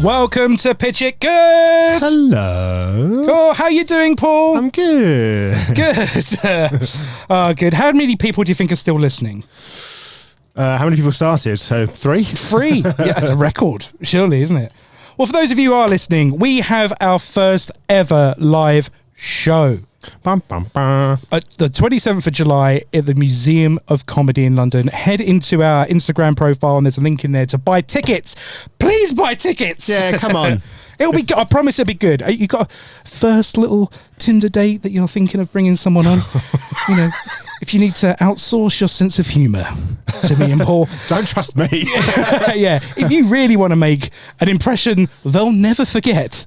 Welcome to Pitch It Good. Hello. Oh, how you doing, Paul? I'm good. Good. Oh, good. How many people do you think are still listening? How many people started? So 3? 3. Yeah, that's a record, surely, isn't it? Well, for those of you who are listening, we have our first ever live show. Bum, bum, bum. At the 27th of July at the Museum of Comedy in London. Head into our Instagram profile and there's a link in there to buy tickets. Please buy tickets. Yeah, come on. It'll be good. I promise it'll be good. You got a first little Tinder date that you're thinking of bringing someone on? You know, if you need to outsource your sense of humour to me and Paul. Don't trust me. Yeah. If you really want to make an impression they'll never forget,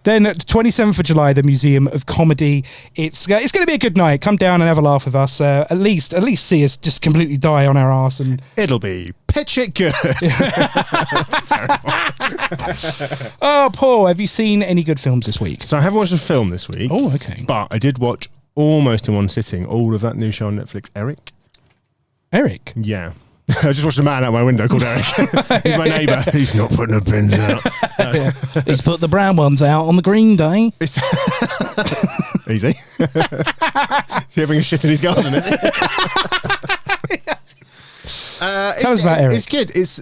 then at the 27th of July, the Museum of Comedy, it's going to be a good night. Come down and have a laugh with us. At least see us just completely die on our arse. And it'll be Pitch It Good. Oh, Paul, have you seen any good films this week? So I haven't watched a film this week. Oh, okay. But I did watch almost in one sitting all of that new show on Netflix, Eric. Eric? Yeah. I just watched a man out my window called Eric. He's my neighbour. He's not putting the bins out. Yeah. He's put the brown ones out on the green day. Easy. Is he having a shit in his garden, is he? Tell us about Eric. It's good. It's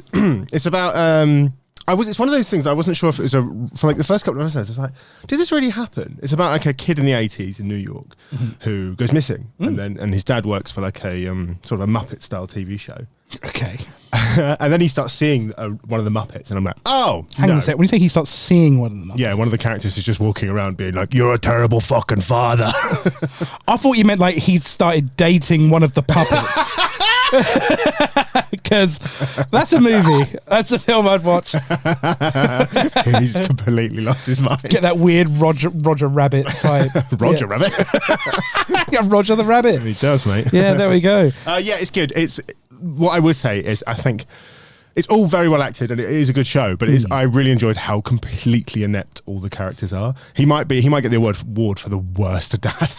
about it's one of those things I wasn't sure if it was for like the first couple of episodes. It's like, did this really happen? It's about like a kid in the 80s in New York who goes missing, and his dad works for like a sort of a Muppet style TV show. Okay. And then he starts seeing one of the Muppets, and I'm like, oh, hang on a sec. When you think he starts seeing one of the Muppets? Yeah, one of the characters is just walking around being like, "You're a terrible fucking father." I thought you meant like he started dating one of the puppets. Because that's a movie. That's a film I'd watch. He's completely lost his mind. Get that weird Roger Rabbit type. Roger Rabbit? Yeah, Roger the Rabbit. He does, mate. Yeah, there we go. Yeah, it's good. What I would say is I think it's all very well acted and it is a good show, but I really enjoyed how completely inept all the characters are. He might get the award for the worst dad.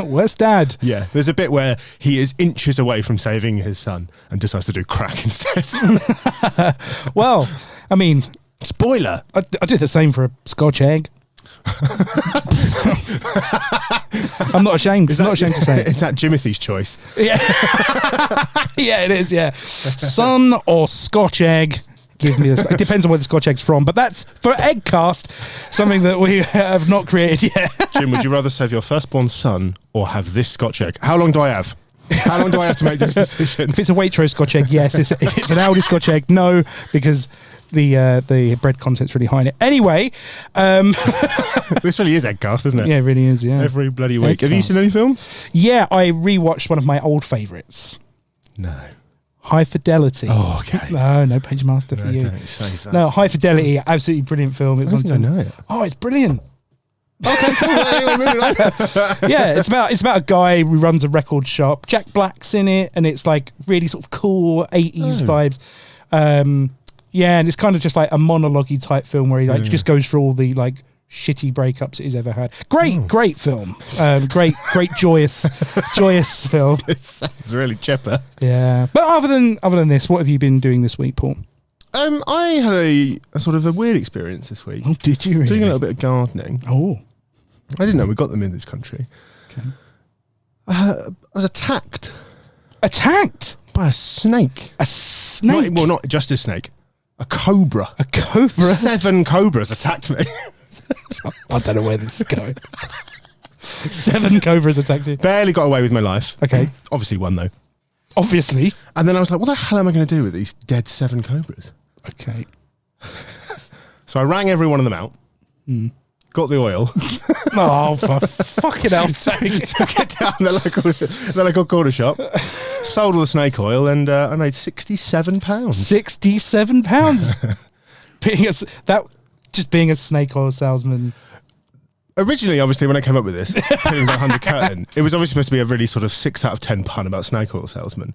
Worst dad? Yeah, there's a bit where he is inches away from saving his son and decides to do crack instead. Well, I mean, spoiler. I did the same for a Scotch egg. I'm not ashamed. I'm not ashamed to say it. Is that Jimothy's choice? Yeah. Yeah, it is, yeah. Son or Scotch egg. Give me this. It depends on where the Scotch egg's from, but that's for Eggcast, something that we have not created yet. Jim, would you rather save your firstborn son or have this Scotch egg? How long do I have? How long do I have to make this decision? If it's a Waitrose Scotch egg, yes. If it's an Aldi Scotch egg, no, because the bread content's really high in it. Anyway, this really is Eggcast, isn't it? Yeah, it really is. Yeah, every bloody week. Eggcast. Have you seen any films? Yeah, I rewatched one of my old favourites. No. High Fidelity. Oh, okay. No Page Master for you. Don't save that. No, High Fidelity, absolutely brilliant film. I know it. Oh, it's brilliant. Okay, cool. Yeah, it's about a guy who runs a record shop. Jack Black's in it, and it's like really sort of cool 80s vibes. Yeah, and it's kind of just like a monologue-y type film where he just goes through all the like shitty breakups that he's ever had. Great film. Great joyous film. It sounds really chipper. Yeah. But other than this, what have you been doing this week, Paul? I had a sort of a weird experience this week. Oh, did you really? Doing a little bit of gardening. Oh. I didn't know we got them in this country. Okay. I was attacked. Attacked? By a snake. A snake? Not just a snake. A cobra. A cobra? 7 cobras attacked me. I don't know where this is going. 7 cobras attacked you. Barely got away with my life. Okay. Obviously won though. Obviously. And then I was like, what the hell am I going to do with these dead 7 cobras? Okay. So I rang every one of them out. Got the oil. Oh, for fucking hell's sake. Took it down the local corner shop. Sold all the snake oil and I made £67. £67? Being a snake oil salesman. Originally, obviously, when I came up with this, putting behind the curtain, it was obviously supposed to be a really sort of 6 out of 10 pun about snake oil salesman.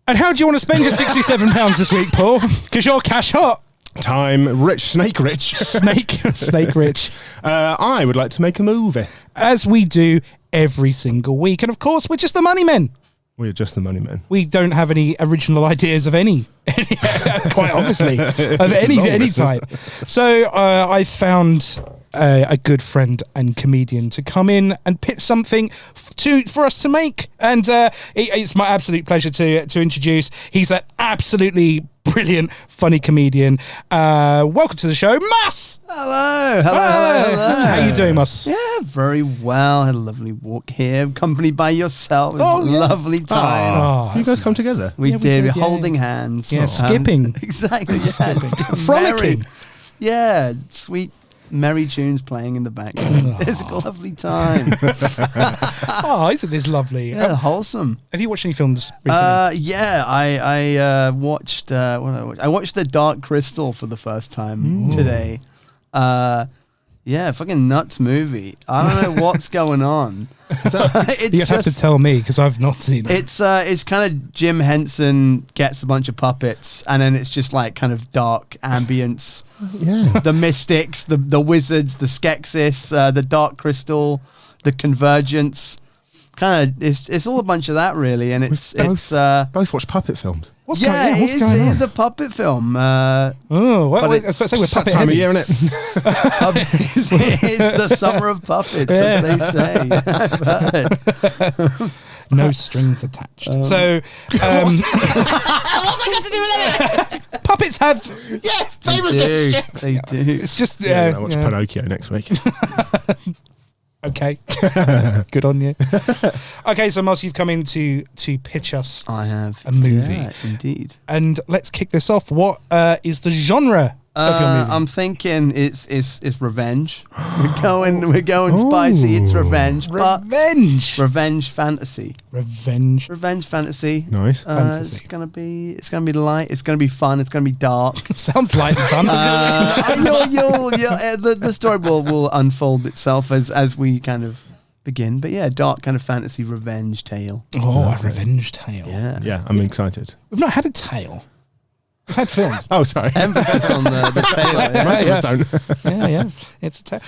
And how do you want to spend your £67 this week, Paul? Because you're cash hot. Time rich, snake rich. Snake rich. I would like to make a movie. As we do every single week. And of course, we're just the money men. We're just the money men. We don't have any original ideas of any quite obviously, of any type. So I found a good friend and comedian to come in and pitch something for us to make, and it's my absolute pleasure to introduce. He's an absolutely brilliant, funny comedian. Welcome to the show, Mus. Hello. How you doing, Mus? Yeah, very well. Had a lovely walk here, accompanied by yourself. It was a lovely time. Oh, you guys come together. We we did. did, yeah. Holding hands. Yeah, skipping. Exactly. Yes. Frolicking. Yeah, sweet. Merry tunes playing in the background. It's a lovely time. Oh, isn't this lovely? Yeah, wholesome. Have you watched any films recently? Yeah, I watched. What did I watch? I watched The Dark Crystal for the first time today. Yeah, fucking nuts movie. I don't know what's going on. So it's You have to tell me because I've not seen it. It's kind of Jim Henson gets a bunch of puppets, and then it's just like kind of dark ambience. Yeah. The mystics, the wizards, the Skeksis, the Dark Crystal, the Convergence. Kind of, it's all a bunch of that really, and it's Both watch puppet films. What's it is a puppet film. Oh, well, But I was it's going to say we're It's that puppet time of heavy. year, isn't it? It's the summer of puppets, as they say. I've heard. No strings attached. So, What's that got to do with it? puppets have. Yeah, famous strings. They do. It's just. Yeah, I watch Pinocchio next week. Okay. Good on you. Okay, so Moss, you've come in to pitch us I have a movie. Yeah, indeed. And let's kick this off. What is the genre of your movie? I'm thinking it's revenge. We're going spicy. It's revenge. But Revenge fantasy. Revenge Fantasy. Nice. Fantasy. It's gonna be light. It's gonna be fun. It's gonna be dark. Sounds like fun. The story will unfold itself as we kind of begin. But yeah, dark kind of fantasy revenge tale. Oh, a revenge tale. Yeah. Yeah, I'm excited. We've not had a tale. We've had films. Oh, sorry. Emphasis on the tale. Most Yeah. of us don't. Yeah. It's a tale.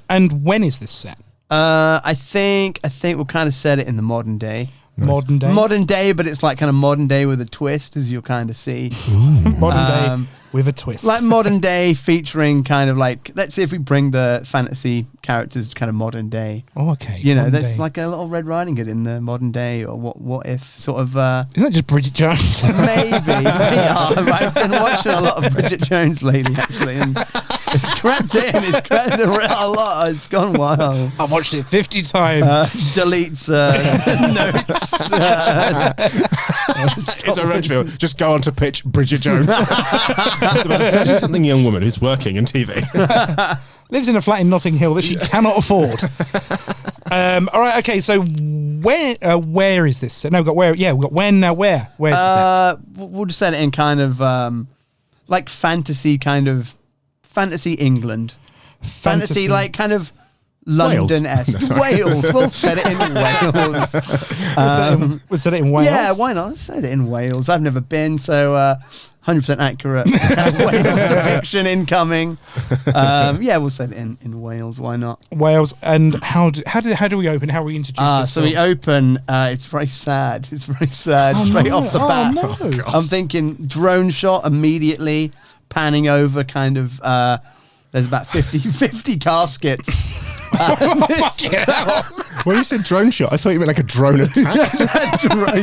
And when is this set? I think we'll kind of set it in the modern day. Nice. Modern day. But it's like kind of modern day with a twist, as you'll kind of see. Modern day with a twist. Like modern day featuring kind of like, let's see if we bring the fantasy characters kind of modern day. Oh, okay. You know, Modern that's day. like a little Red Riding Hood in the modern day, or what if sort of Isn't that just Bridget Jones? maybe. I've been watching a lot of Bridget Jones lately, actually, and it's crept in. It's crept in a lot. It's gone wild. I watched it 50 times. Deletes notes. It's a red field. Just go on to pitch Bridget Jones. It's about a 30-something young woman who's working in TV. Lives in a flat in Notting Hill that she cannot afford. All right, okay. So where is this? No, we've got where. Yeah, we've got when. Now where? Where's this? We'll just set it in kind of like fantasy England. Fantasy like kind of London-esque. No, Wales. We'll set it in Wales. We'll set it in Wales. Yeah, why not? Let's set it in Wales. I've never been, so 100% accurate Wales depiction incoming. Yeah, we'll set it in Wales. Why not? Wales. And how do we open? How are we introduced? This So we film? open. It's very sad. It's very sad. Oh, straight no. off the Oh, bat. no. I'm thinking drone shot immediately, panning over. Kind of. There's about 50 caskets. When you said drone shot, I thought you meant like a drone attack.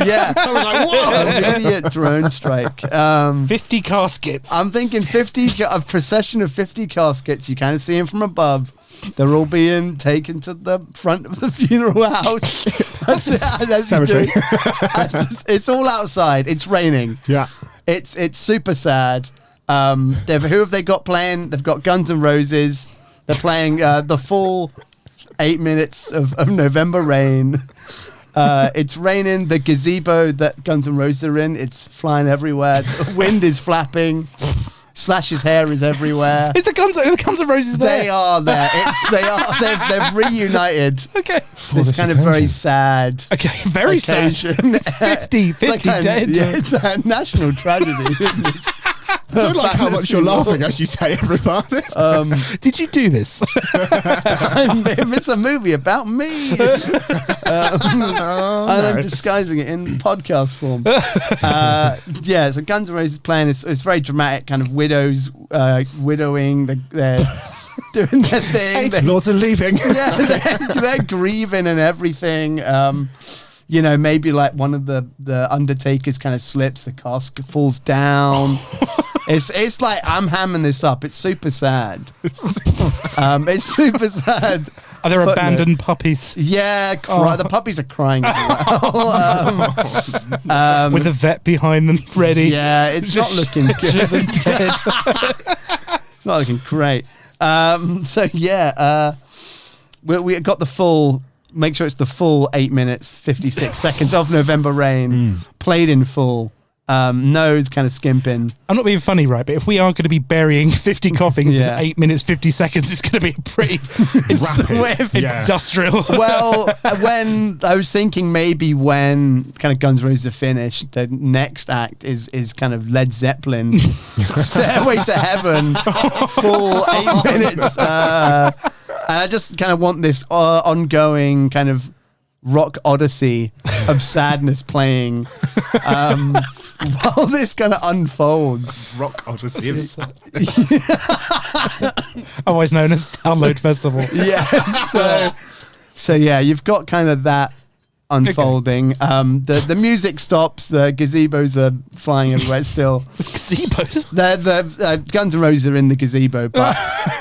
Yeah. I was like, whoa! Immediate drone strike. 50 caskets. I'm thinking a procession of 50 caskets. You kind of see them from above. They're all being taken to the front of the funeral house. As you do. It's all outside. It's raining. Yeah. It's super sad. Who have they got playing? They've got Guns N' Roses. They're playing the full 8 minutes of November Rain. It's raining. The gazebo that Guns N' Roses are in, it's flying everywhere. The wind is flapping. Slash's hair is everywhere. Is the Guns N' Roses there? They are there. They've reunited. Okay. This kind of very sad. Okay, very occasion. sad. It's 50 Like dead. Yeah, it's a national tragedy. Isn't it? I don't like how much you're laughing as you say every part of this. Did you do this? It's a movie about me. And I'm disguising it in podcast form. So Guns N' Roses playing. It's very dramatic, kind of widows widowing. They're doing their thing. Lords are leaving. Yeah, they're grieving and everything. Maybe like one of the undertakers kind of slips, the casket falls down. It's like, I'm hamming this up. It's super sad. It's super sad. Are there abandoned puppies? Yeah, the puppies are crying as well. With a vet behind them ready. Yeah, it's not looking good. It's not looking great. We got the full. Make sure it's the full 8 minutes 56 seconds of November Rain played in full. No kind of skimping. I'm not being funny, right? But if we are going to be burying 50 coffins in 8 minutes 50 seconds, it's going to be pretty industrial. Well, when I was thinking maybe when kind of Guns N' Roses are finished, the next act is kind of Led Zeppelin, Stairway to Heaven, full 8 minutes. And I just kind of want this ongoing kind of rock odyssey of sadness playing while this kind of unfolds. Rock odyssey of otherwise known as Download Festival. Yeah. So you've got kind of that unfolding. Okay. The music stops. The gazebos are flying everywhere still. There's gazebos? The Guns N' Roses are in the gazebo, but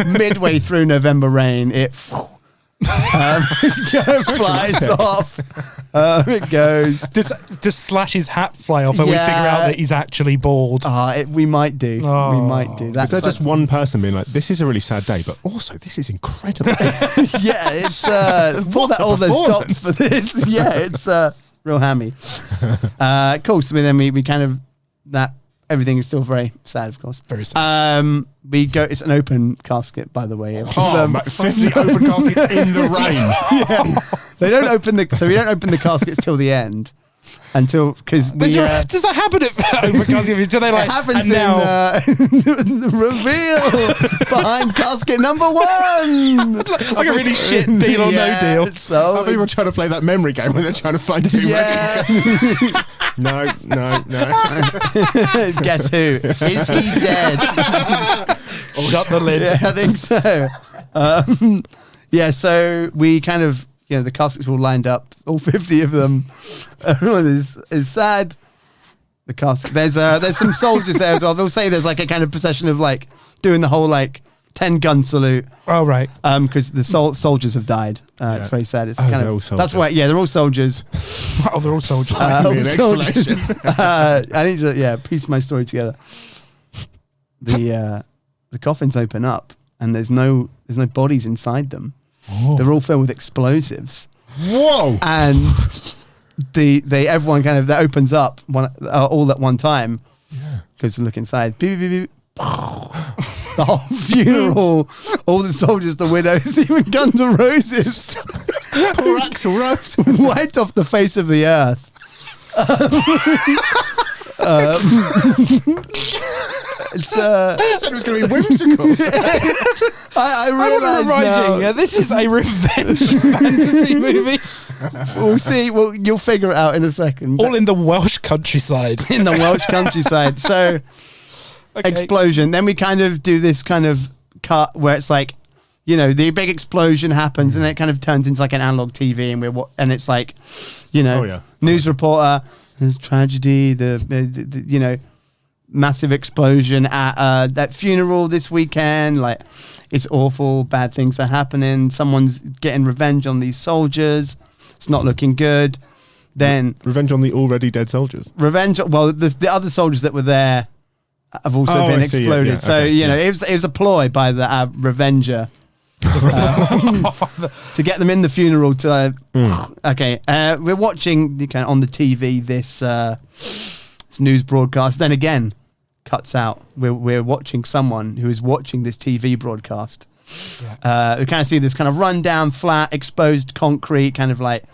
midway through November Rain, it flies off. It goes. Does Slash's hat fly off and we figure out that he's actually bald? We might do. Oh. We might do. Is there just one person being like, this is a really sad day, but also this is incredible? Yeah, it's all those stops for this. Yeah, it's real hammy. Cool. So then we kind of that. Everything is still very sad, of course. Very sad. We go. It's an open casket, by the way. 50 open caskets in the rain. Yeah. We don't open the caskets till the end. Because does that happen at open casket? Do they like? It happens in the reveal behind casket number 1. Like a really shit Deal or No Deal. So people trying to play that memory game when they're trying to find two. Yeah. No. Guess who? Is he dead? Got the lid. Yeah, I think so. So we kind of, the caskets were all lined up, all 50 of them. Everyone is sad. The casket. There's some soldiers there as well. They'll say there's like a kind of procession of like doing the whole like 10-gun salute. Oh right. Because the soldiers have died. It's very sad. It's kind of that's why. Yeah, they're all soldiers. Oh, they're all soldiers. An explanation. I need to piece my story together. The coffins open up and there's no bodies inside them. Oh. They're all filled with explosives. Whoa! And everyone kind of that opens up all at one time. Yeah. Goes to look inside. Beep, beep, beep. The whole funeral, all the soldiers, the widows, even Guns N' Roses. Poor Axl Rose. Wiped off the face of the earth. I said it was going to be whimsical. I realised now. This is a revenge fantasy movie. We'll see. Well, you'll figure it out in a second. All in the Welsh countryside. In the Welsh countryside. So, explosion. Then we kind of do this kind of cut where it's like, the big explosion happens and then it kind of turns into like an analog TV and it's like, news reporter, there's tragedy, the massive explosion at that funeral this weekend. Like, it's awful. Bad things are happening. Someone's getting revenge on these soldiers. It's not looking good. Then revenge on the already dead soldiers. Well, the other soldiers that were there have also been exploded. It was a ploy by the Revenger to get them in the funeral. We're watching on the TV this news broadcast. Then again, cuts out. We're watching someone who is watching this TV broadcast. Yeah. We kind of see this kind of rundown, flat, exposed concrete, kind of like,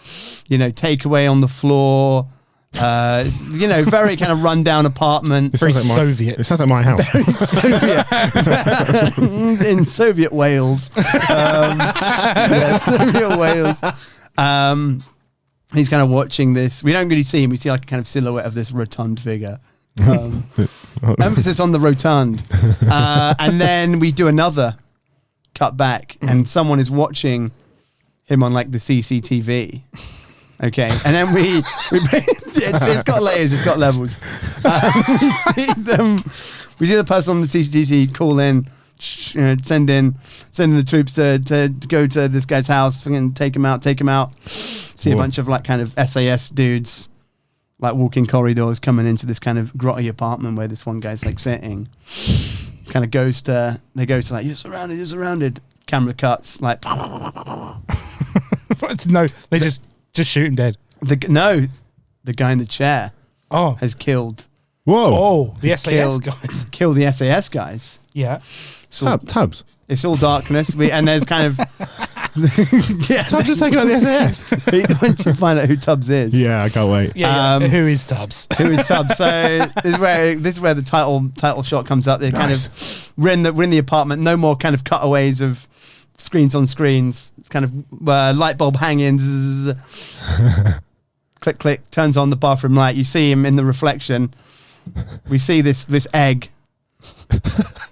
takeaway on the floor. Very kind of rundown apartment. Very Soviet. It sounds like my house. Very Soviet. In Soviet Wales. Soviet Wales. He's kind of watching this. We don't really see him. We see like a kind of silhouette of this rotund figure. Emphasis on the rotund. And then we do another cut back, and someone is watching him on like the CCTV. Okay, and then it's got layers, it's got levels. We see the person on the CCTV call in, sending the troops to go to this guy's house, fucking take him out. See a bunch of like kind of SAS dudes like walking corridors coming into this kind of grotty apartment where this one guy's like sitting. Kind of they go to like, you're surrounded. Camera cuts like. No, they just shoot him dead. The guy in the chair has killed. Whoa! Oh, the SAS guys. Killed the SAS guys. Yeah. Tubbs. It's all darkness. And there's kind of Tubbs is taking out the SAS. Once you find out who Tubbs is. Yeah, I can't wait. Yeah. Who is Tubbs? Who is Tubbs? So this is where the title shot comes up. They kind of we're in the apartment. No more kind of cutaways of screens on screens. Kind of light bulb hanging. Click click. Turns on the bathroom light. You see him in the reflection. We see this egg.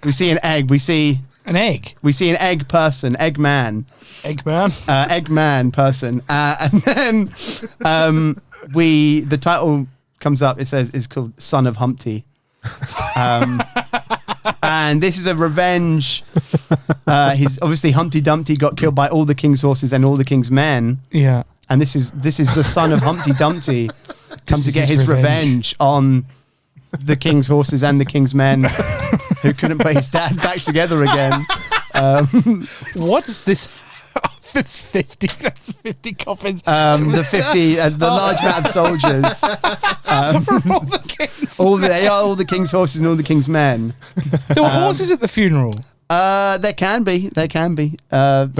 We see an egg. We see an egg. We see an egg person. Eggman. Eggman person. And then the title comes up. It says it's called Son of Humpty. And this is a revenge. He's obviously Humpty Dumpty got killed by all the king's horses and all the king's men. Yeah. And this is the son of Humpty Dumpty come to get his revenge on the king's horses and the king's men who couldn't put his dad back together again. What's this? It's 50. That's 50 coffins. The 50, the large amount of soldiers. All the king's horses and all the king's men. There were horses at the funeral. There can be. They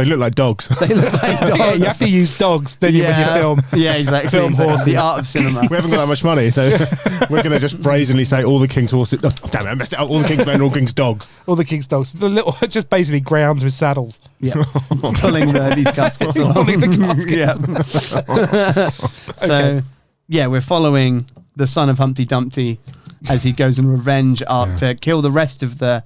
look like dogs. They look like dogs. Yeah, you have to use dogs then when you film. Yeah, exactly. Film horses. The art of cinema. We haven't got that much money, so we're going to just brazenly say all the king's horses. Oh, damn it, I messed it up. All the king's men, all king's dogs. All the king's dogs. The little, just basically grounds with saddles. Yeah, pulling these caskets off. Pulling the caskets. Yeah. So, yeah, we're following the son of Humpty Dumpty as he goes on a revenge arc to kill the rest of the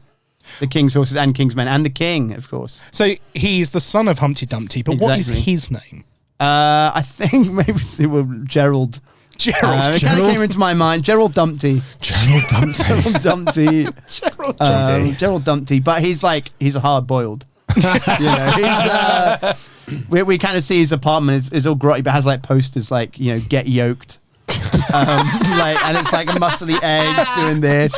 king's horses and king's men and the king, of course. So he's the son of Humpty Dumpty, but what is his name? I think maybe it was Gerald. It kind of came into my mind. Gerald Dumpty. Gerald Dumpty. Gerald Dumpty. But he's a hard boiled. We kind of see his apartment is all grotty, but has like posters like get yoked. And it's like a muscly egg doing this.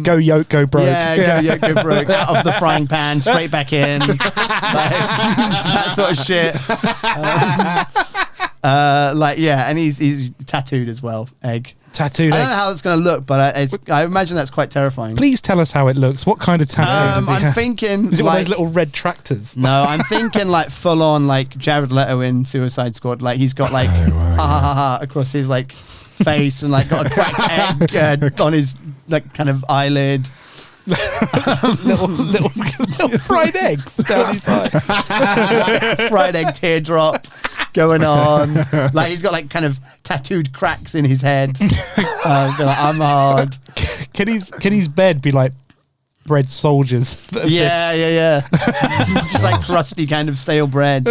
Go yolk, go broke. Yeah, go yolk, go broke. Out of the frying pan, straight back in. That sort of shit. And he's tattooed as well. Egg. Tattooed. I don't know how it's going to look, but I imagine that's quite terrifying. Please tell us how it looks. What kind of tattoo does he have? Thinking, is it one of those little red tractors? No, I'm thinking like full on like Jared Leto in Suicide Squad. Like he's got like across his like face and like got a cracked egg on his like kind of eyelid. little fried eggs down his side. Fried egg teardrop going on. Like he's got like kind of tattooed cracks in his head. I'm hard. Can his bed be like bread soldiers? Yeah. Just like crusty kind of stale bread.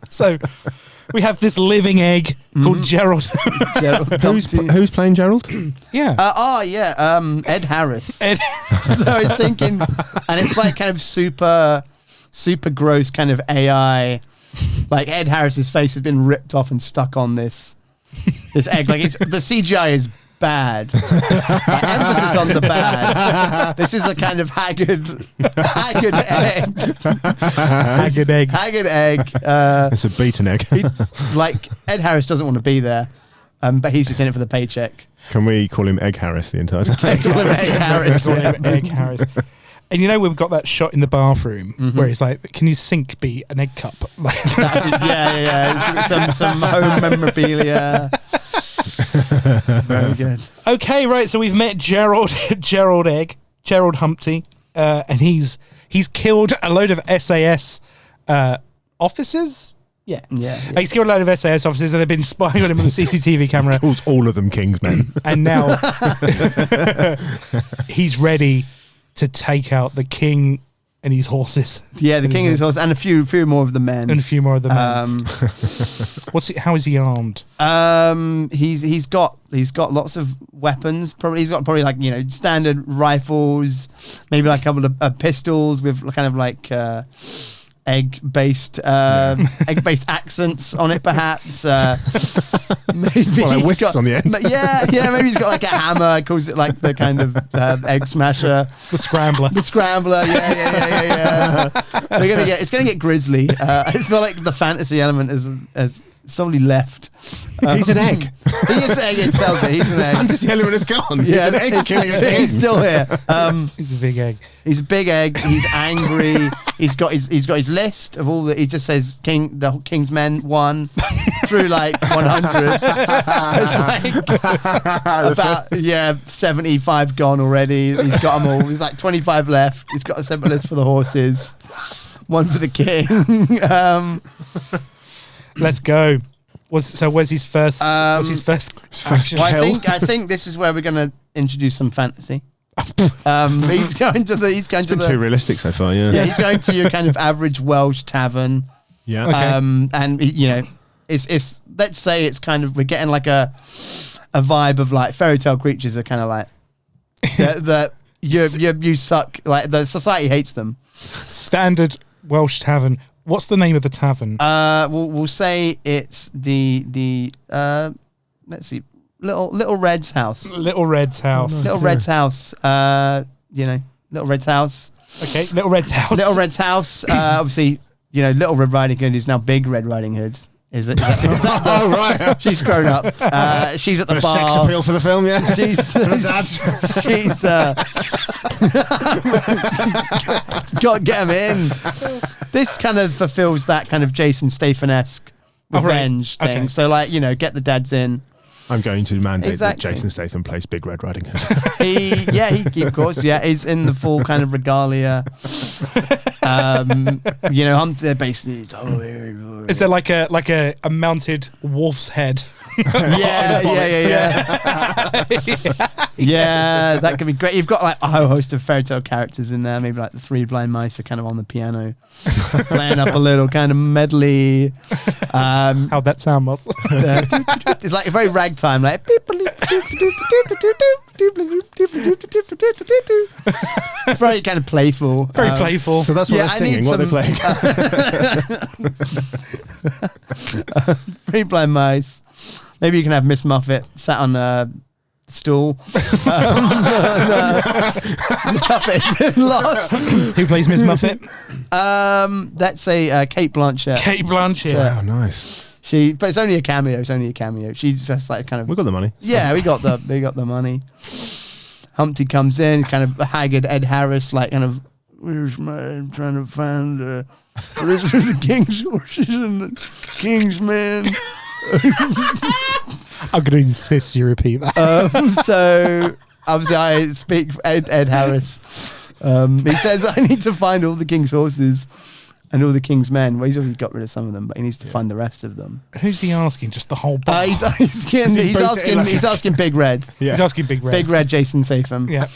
So we have this living egg called Gerald. Who's playing Gerald? Yeah. Ed Harris. Ed. So I was thinking, and it's like kind of super gross kind of AI. Like Ed Harris's face has been ripped off and stuck on this egg. Like the CGI is bad. Emphasis on the bad. This is a kind of haggard egg. Haggard egg. It's a beaten egg. Like Ed Harris doesn't want to be there, but he's just in it for the paycheck. Can we call him Egg Harris the entire time? Egg Harris. And we've got that shot in the bathroom where he's like, "Can your sink be an egg cup?" Yeah. Some home memorabilia. Very good. Okay, right. So we've met Gerald Humpty, and he's killed a load of SAS officers. Yeah. Yeah. He's killed a load of SAS officers and they've been spying on him on the CCTV camera. Calls all of them Kingsmen. And now he's ready to take out the king and his horses. Yeah, the king and his horse, and a few more of the men. And a few more of the men. How is he armed? He's got lots of weapons. He's got like, you know, standard rifles, maybe like a couple of pistols with kind of like egg-based accents on it, perhaps. Maybe like whisks got, on the end. Yeah. Maybe he's got like a hammer. Calls it like the kind of egg smasher, The scrambler. the scrambler. Yeah. It's gonna get grisly. I feel like the fantasy element has somebody left. He's an egg. He is an egg. It tells it. He's an egg. Fantasy element is gone. Yeah, he's an egg killing a king. he's still here. He's a big egg. He's a big egg. He's angry. He's got his list of all the. He just says the King's Men 1 through like 100. It's like about 75 gone already. He's got them all. There's like 25 left. He's got a separate list for the horses, one for the king. Let's go. Where's his first? What's his first action? Well, I think this is where we're going to introduce some fantasy. He's going to the Too realistic so far, yeah. Yeah, he's going to your kind of average Welsh tavern. Yeah. Okay. And you know, it's let's say it's kind of, we're getting like a vibe of like fairy tale creatures are kind of like that you suck, like the society hates them. Standard Welsh tavern. What's the name of the tavern? We'll say it's the let's see, Little Red's house. Little Red's house. Little Red's house. You know, Little Red's house. Okay, Little Red's house. Little Red's house. Obviously, you know, Little Red Riding Hood is now Big Red Riding Hood. Is that Oh, right. She's grown up. She's at the Bit of bar. sex appeal for the film, yeah. She's get him in. This kind of fulfills that kind of Jason Statham-esque revenge thing. Okay. So, like, you know, get the dads in. I'm going to mandate Exactly. that Jason Statham plays Big Red Riding Hood. He of course, he's in the full kind of regalia. You know, they're basically. Is there like a mounted wolf's head? Yeah. Yeah, that could be great. You've got like a whole host of fairy tale characters in there. Maybe like the three blind mice are kind of on the piano, playing up a little kind of medley. How'd that sound, Moss? It's like a very ragtime, like very kind of playful. Very playful. So that's what Yeah, they're I need singing, what they're playing. Three blind mice. Maybe you can have Miss Muffet sat on a stool. The Muppet's been lost. Who plays Miss Muffet? Let's say Kate Blanchett. Kate Blanchett. Oh, nice. But it's only a cameo. She's just like kind of. We got the money. Yeah, we got the money. Humpty comes in, kind of haggard Ed Harris, like kind of. Where's I'm trying to find where's the king's horses and the king's men. I'm going to insist you repeat that. So obviously I speak for Ed Harris. He says I need to find all the king's horses and all the king's men. Well, he's already got rid of some of them, but he needs to find the rest of them. Who's he asking? Just the whole bar? He's asking Big Red. Yeah. He's asking Big Red. Big Red Jason Statham. Yeah.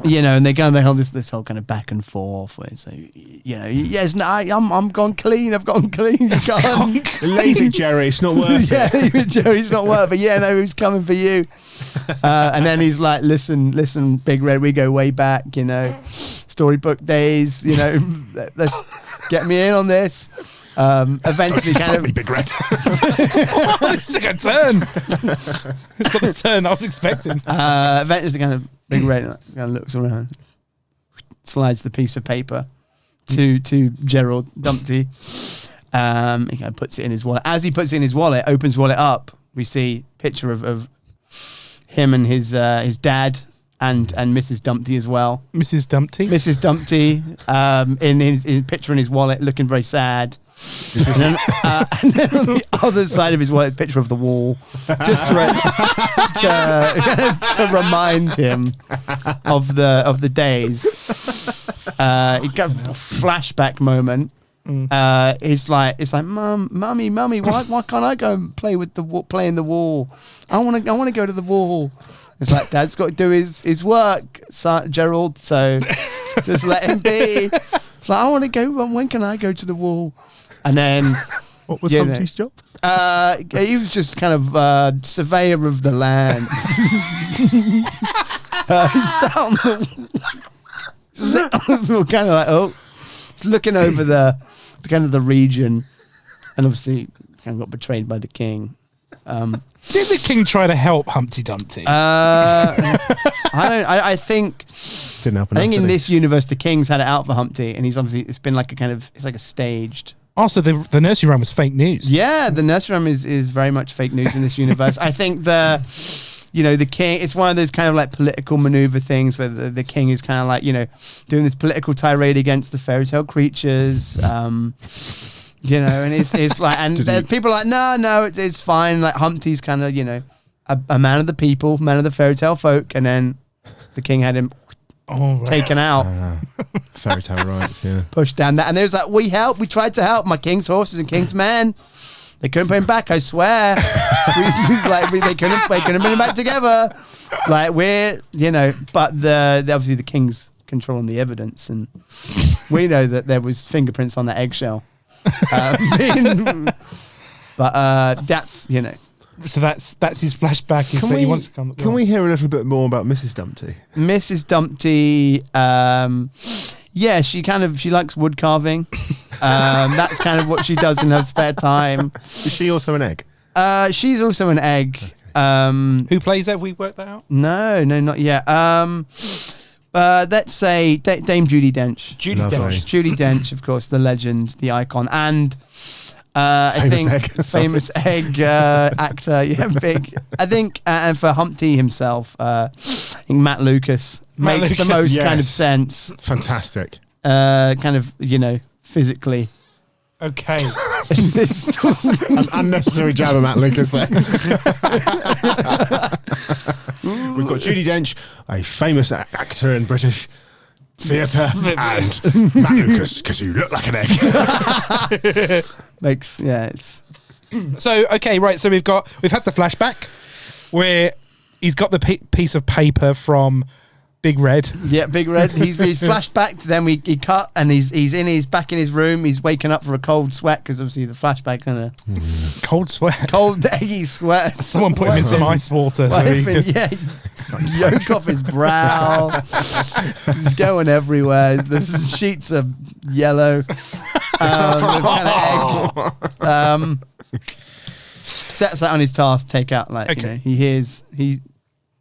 You know, and they go and they hold this whole kind of back and forth where so you know, yes, no, I'm gone clean. I've gone clean. You can't. Leave it, Jerry. It's not worth Yeah, it. Jerry's not worth it. Yeah, no, he's coming for you. And then he's like, listen, Big Red, we go way back, you know, storybook days, you know, let's get me in on this. Eventually kind of Big Red. This took a turn. It's got the turn I was expecting. eventually kind of Big Red kind of looks around, slides the piece of paper to Gerald Dumpty. He kind of puts it in his wallet. As he puts it in his wallet, opens wallet up, we see picture of him and his dad and Mrs. Dumpty as well. Mrs. Dumpty? Mrs. Dumpty in his picture in his wallet, looking very sad. And then on the other side of his wallet, a picture of the wall, just to remind him of the days. He got a flashback moment it's like, mummy, why can't I go and play in the wall? I want to go to the wall. It's like, Dad's got to do his work, Gerald. So just let him be. It's like, I want to go. When can I go to the wall? And then, what was Humpty's job? He was just kind of surveyor of the land. Kind of like, he's looking over the kind of the region, and obviously kind of got betrayed by the king. Did the king try to help Humpty Dumpty? I think Didn't help enough, I think in did he? this universe the king's had it out for Humpty, and he's obviously it's been like it's like a staged. Also, the nursery rhyme was fake news. Yeah, the nursery rhyme is very much fake news in this universe. I think the king, it's one of those kind of like political maneuver things where the king is kind of like, doing this political tirade against the fairy tale creatures. And it's like, and people are like, no, it's fine. Like Humpty's kind of, a man of the people, man of the fairy tale folk. And then the king had him taken out. Fairy tale rights, yeah. Pushed down that. And they was like, we tried to help my king's horses and king's men. They couldn't put him back, I swear. They couldn't bring him back together. Like but obviously the king's controlling the evidence, and we know that there was fingerprints on that eggshell. But that's So that's his flashback. Is that he wants to come. Can we hear a little bit more about Mrs. Dumpty? Mrs. Dumpty. She likes wood carving. That's kind of what she does in her spare time. Is she also an egg? She's also an egg. Who plays her? We worked that out. No, not yet. Let's say Dame Judi Dench. Judi Dench, of course, the legend, the icon, and famous egg actor. Yeah, big. I think, and for Humpty himself, I think Matt Lucas makes the most kind of sense. Fantastic. Kind of, physically. Okay. An unnecessary jab at Matt Lucas there. We've got Judi Dench, a famous actor in British theatre, and Matt Lucas, because you look like an egg. It's... So, okay, right. So we've had the flashback where he's got the piece of paper from Big Red. Yeah, Big Red. He's flashbacked. Then he cut, and he's back in his room. He's waking up for a cold sweat because obviously the flashback kind of cold sweat, cold eggy sweat. Someone put him in some ice water. Yolk off his brow. He's going everywhere. The sheets are yellow. Sets that on his task. Take out he hears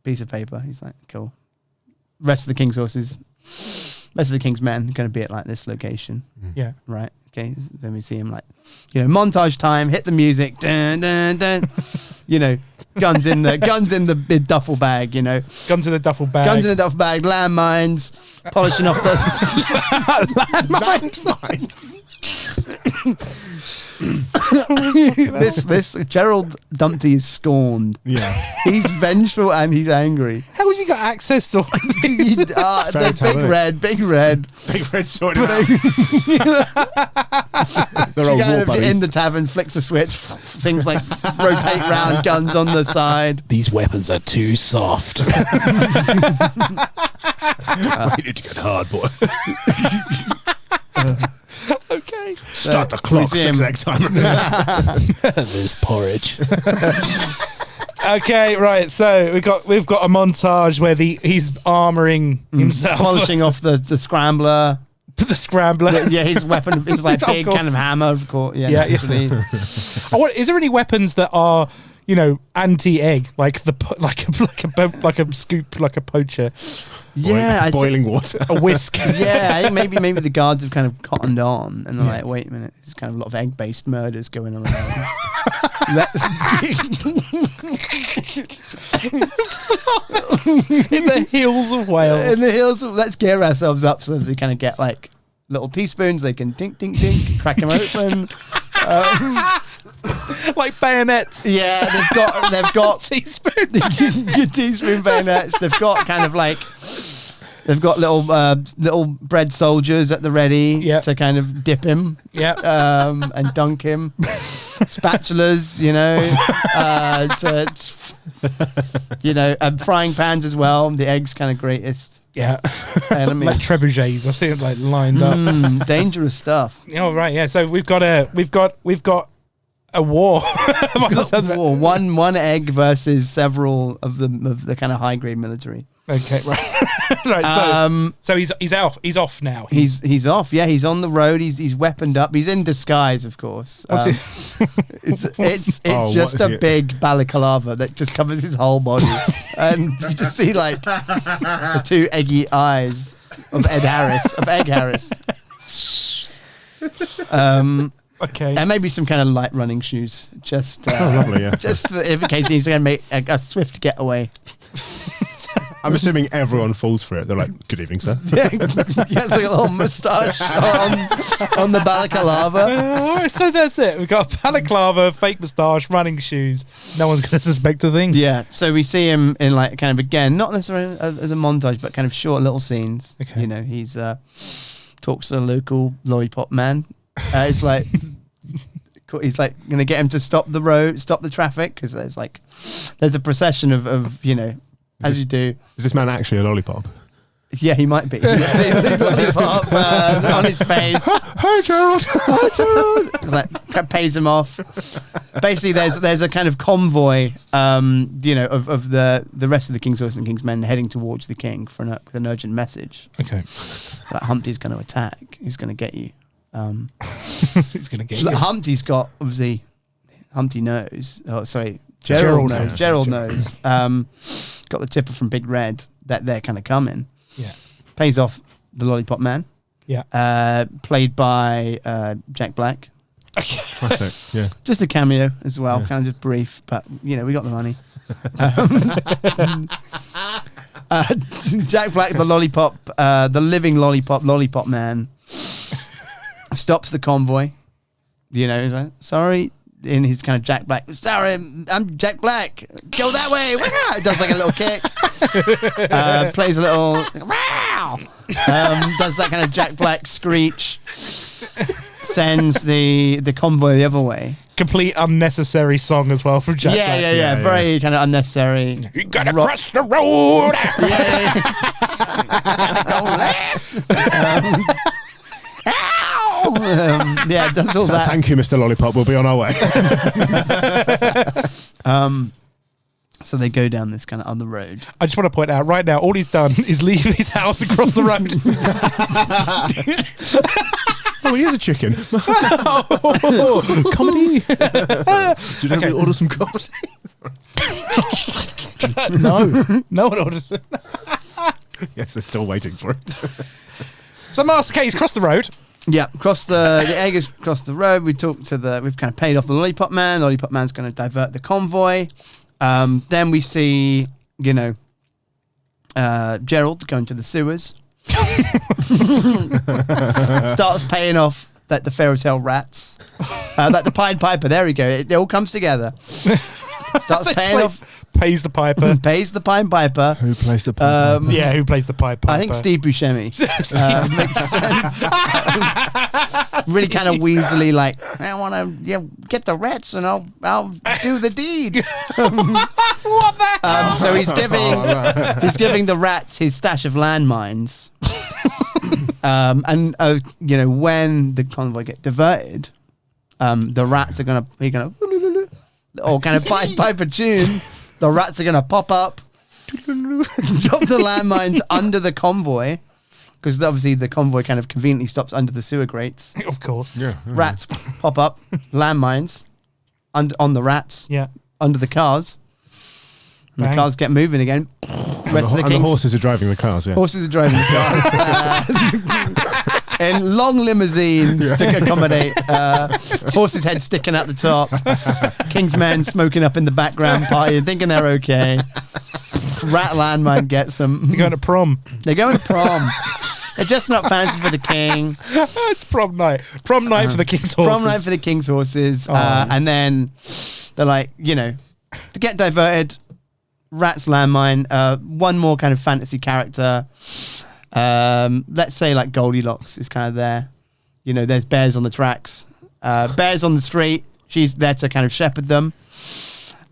piece of paper. He's like, cool. Rest of the king's horses, rest of the king's men are going to be at like this location. Yeah. Right. Okay. Then we see him montage time. Hit the music. Dun, dun, dun. Guns in the big duffel bag. Guns in the duffel bag. Guns in the duffel bag. Landmines. Polishing off the landmines. This Gerald Dumpty is scorned. Yeah, he's vengeful and he's angry. How has he got access to the big red sorting out. They're all war buddies. In the tavern, flicks a switch, things like rotate round, guns on the side. These weapons are too soft. You need to get hard, boy. Okay. Start the clock. 6 egg time. There's porridge. Okay, right. So we've got a montage where he's armoring himself, polishing off the scrambler. The scrambler. His weapon. It was like a big kind of hammer, of course. Yeah. Is there any weapons that are anti-egg, like a scoop, like a poacher? Yeah, boiling water, a whisk. Yeah, I think maybe the guards have kind of cottoned on, and they're like, wait a minute, there's kind of a lot of egg-based murders going on around. In the hills of Wales. Let's gear ourselves up so that they kind of get like little teaspoons. They can dink, dink, dink, crack them open. Like bayonets. Yeah, they've got teaspoon your teaspoon bayonets. They've got kind of like They've got little bread soldiers at the ready to kind of dip him, and dunk him. Spatulas, and frying pans as well. The eggs kind of greatest. Yeah, enemy. Like trebuchets. I see it like lined up. Dangerous stuff. Oh right, yeah. So we've got a war. War. One egg versus several of the kind of high grade military. Okay, right. Right. So he's out. He's off now. He's off. Yeah, he's on the road. He's weaponed up. He's in disguise, of course. It's just a big balaclava that just covers his whole body, and you just see like the two eggy eyes of Egg Harris. Okay. And maybe some kind of light running shoes, just lovely, yeah. just in case he's going to make a swift getaway. I'm assuming everyone falls for it. They're like, "Good evening, sir." Yeah, he has like a little moustache on the balaclava. So that's it. We've got a balaclava, fake moustache, running shoes. No one's going to suspect a thing. Yeah. So we see him in like kind of, again, not necessarily as a montage, but kind of short little scenes. Okay. He's talks to the local lollipop man. It's like he's like going to get him to stop the traffic, because there's a procession of as you do. Is this man actually a lollipop? Yeah, he might be. Lollipop on his face. Hi, Gerald. Hi, Gerald. It's like pays him off. Basically, there's a kind of convoy, of the rest of the King's Horse and King's Men heading towards the king with an urgent message. Okay. That Humpty's going to attack. He's going to get you. He's going to get you. Humpty's got, obviously, Humpty knows. Oh, sorry. Gerald knows. Got the tipper from Big Red that they're kind of coming. Yeah. Pays off the Lollipop Man. Yeah. Played by Jack Black. Classic. Yeah. Just a cameo as well, kind of just brief, but we got the money. Jack Black, the lollipop, the living lollipop man, stops the convoy. He's like, sorry. In his kind of Jack Black, sorry, I'm Jack Black. Go that way. Does like a little kick. Plays a little. Does that kind of Jack Black screech. Sends the convoy the other way. Complete unnecessary song as well from Jack Black. Yeah. Very kind of unnecessary. You gotta cross the road. Does all that. Thank you, Mr. Lollipop. We'll be on our way. So they go down this kind of other road. I just want to point out right now, all he's done is leave his house across the road. Oh, he is a chicken. Comedy. Did you order some comedy? No one ordered it. Yes, they're still waiting for it. So Master K's crossed the road. Yeah, the egg has crossed the road. We've kind of paid off the Lollipop Man. The Lollipop Man's going to divert the convoy. Then we see, Gerald going to the sewers. Starts paying off the fairy tale rats. The Pied Piper, there we go. It all comes together. Starts paying off. Pays the piper. Pays the Pied Piper. Who plays the piper? Who plays the piper? I think Steve Buscemi. Makes sense. Really kind of weaselly, like, I want to get the rats and I'll do the deed. What the hell? So he's giving the rats his stash of landmines. When the convoy get diverted, the rats are gonna or kind of pipe a tune. The rats are going to pop up, drop the landmines under the convoy, because obviously the convoy kind of conveniently stops under the sewer grates. Of course. Yeah. Rats pop up, landmines on the rats, under the cars. And the cars get moving again. The horses are driving the cars, Horses are driving the cars. In long limousines to accommodate. Horses' head sticking out the top. King's men smoking up in the background, partying, thinking they're okay. Rat landmine gets them. They're going to prom. They're just not fancy for the king. It's prom night. Prom night for the King's Horses. Prom night for the King's Horses. And then they're like, to get diverted, Rat's landmine, one more kind of fantasy character. Let's say like Goldilocks is kind of there. You know, there's bears on the tracks, bears on the street. She's there to kind of shepherd them.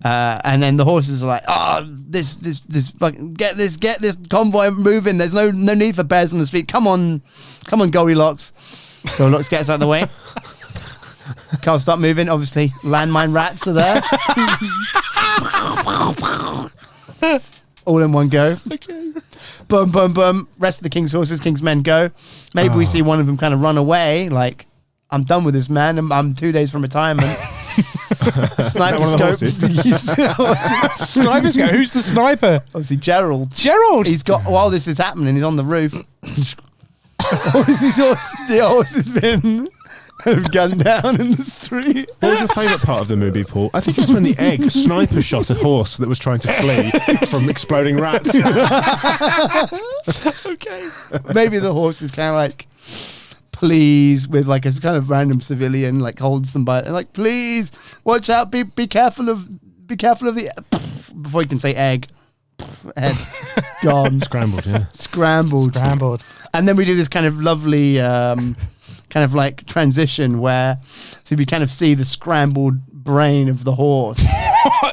And then the horses are like, this fucking get this convoy moving. There's no need for bears on the street. Come on, Goldilocks. Goldilocks gets out of the way. Can't stop moving. Obviously, landmine rats are there. All in one go. Okay. Boom, boom, boom. Rest of the king's horses, king's men go. Maybe we see one of them kind of run away. Like, I'm done with this man. I'm 2 days from retirement. Sniper scope. Sniper scope. Who's the sniper? Obviously, Gerald. He's got, while this is happening, he's on the roof. The horse has been gunned down in the street. What was your favourite part of the movie, Paul? I think it's when the egg sniper shot a horse that was trying to flee from exploding rats. Okay. Maybe the horse is kind of like, please, with like a kind of random civilian, like holds them by, like, please, watch out, be careful of the, before you can say egg, head gone. Scrambled. And then we do this kind of lovely, kind of like transition where, so we kind of see the scrambled brain of the horse.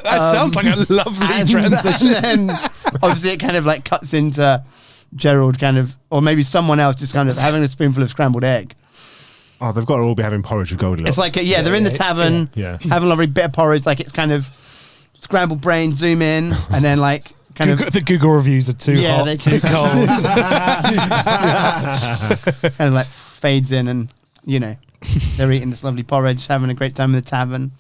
That sounds like a lovely transition. And then obviously it kind of like cuts into Gerald kind of, or maybe someone else just kind of having a spoonful of scrambled egg. Oh, they've got to all be having porridge with Goldilocks. It's like, they're in the tavern, having a lovely bit of porridge. Like, it's kind of scrambled brain, zoom in, and then like kind of the Google reviews are too hot, they're too cold. Kind of like fades in, and you know, they're eating this lovely porridge, having a great time in the tavern.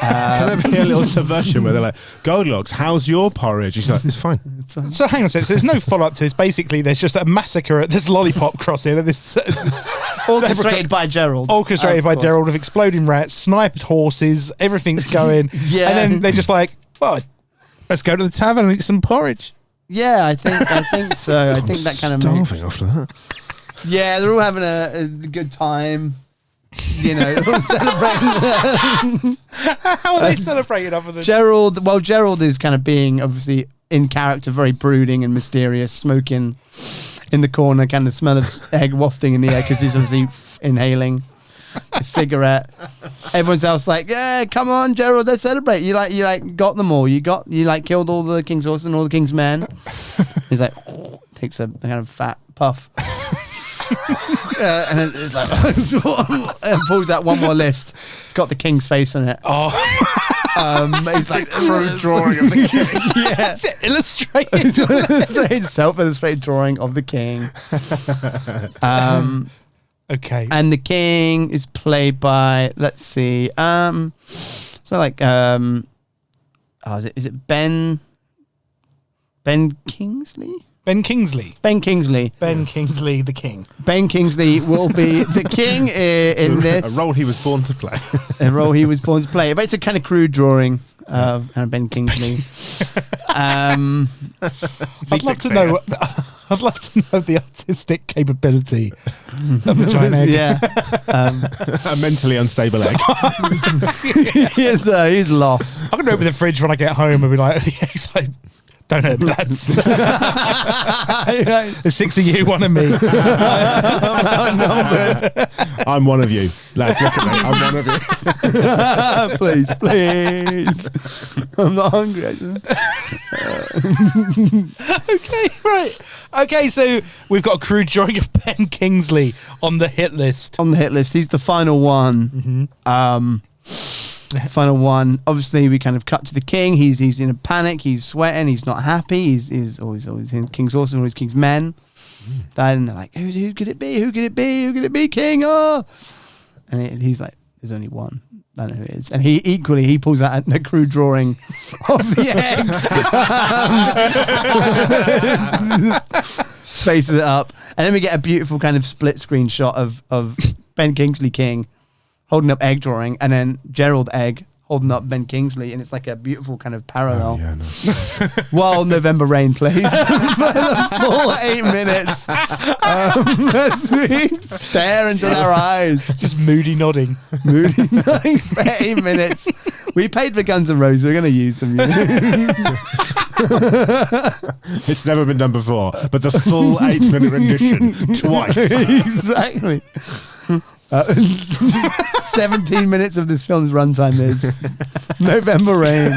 Can there be a little subversion where they're like, Goldilocks, how's your porridge? He's like, it's fine. So hang on a second. So there's no follow-up to this. Basically, there's just a massacre at this lollipop crossing. And this orchestrated by Gerald. Orchestrated by Gerald, with exploding rats, sniped horses, everything's going. Yeah. And then they're just like, well, let's go to the tavern and eat some porridge. Yeah, I think so. I think that kind of starving after that. Yeah, they're all having a good time. You know, celebrating. How are they celebrating other than Gerald? Well, Gerald is kind of being obviously in character, very brooding and mysterious, smoking in the corner, kind of smell of egg wafting in the air because he's obviously inhaling a cigarette. Everyone's else like, yeah, come on, Gerald, let's celebrate. You got them all. You killed all the king's horses and all the king's men. He's like, takes a kind of fat puff. And then it's like, and pulls out one more list. It's got the king's face on it. It's like crude drawing of the king. Yeah, it's illustrated. Self-illustrated drawing of the king. Okay, and the king is played by, let's see, so like, is it Ben Kingsley? Ben Kingsley, the king. Ben Kingsley will be the king in this. A role he was born to play. But it's a kind of crude drawing of Ben Kingsley. I'd love to know the artistic capability of the giant egg. Yeah, a mentally unstable egg. He's lost. I'm gonna open the fridge when I get home and be like, the eggs. Don't hurt lads. There's 6 of you, 1 of me. I'm one of you. Lads, look at me. I'm one of you. Please. I'm not hungry. Okay, right. Okay, so we've got a crude drawing of Ben Kingsley on the hit list. He's the final one. Mm-hmm. Final one. Obviously, we kind of cut to the king. He's in a panic. He's sweating. He's not happy. He's always in King's horse and always King's men. And they're like, who could it be? Who could it be? Who could it be? King? Oh! And he's like, there's only one. I know who it is. And he pulls out a crude drawing of the egg. Faces it up. And then we get a beautiful kind of split screen shot of Ben Kingsley King holding up egg drawing, and then Gerald Egg holding up Ben Kingsley, and it's like a beautiful kind of parallel. While November Rain plays for the full 8 minutes, stare into their eyes, just moody nodding for 8 minutes. We paid for Guns N' Roses. We're going to use them. It's never been done before, but the full 8-minute rendition twice. Exactly. 17 minutes of this film's runtime is November Rain.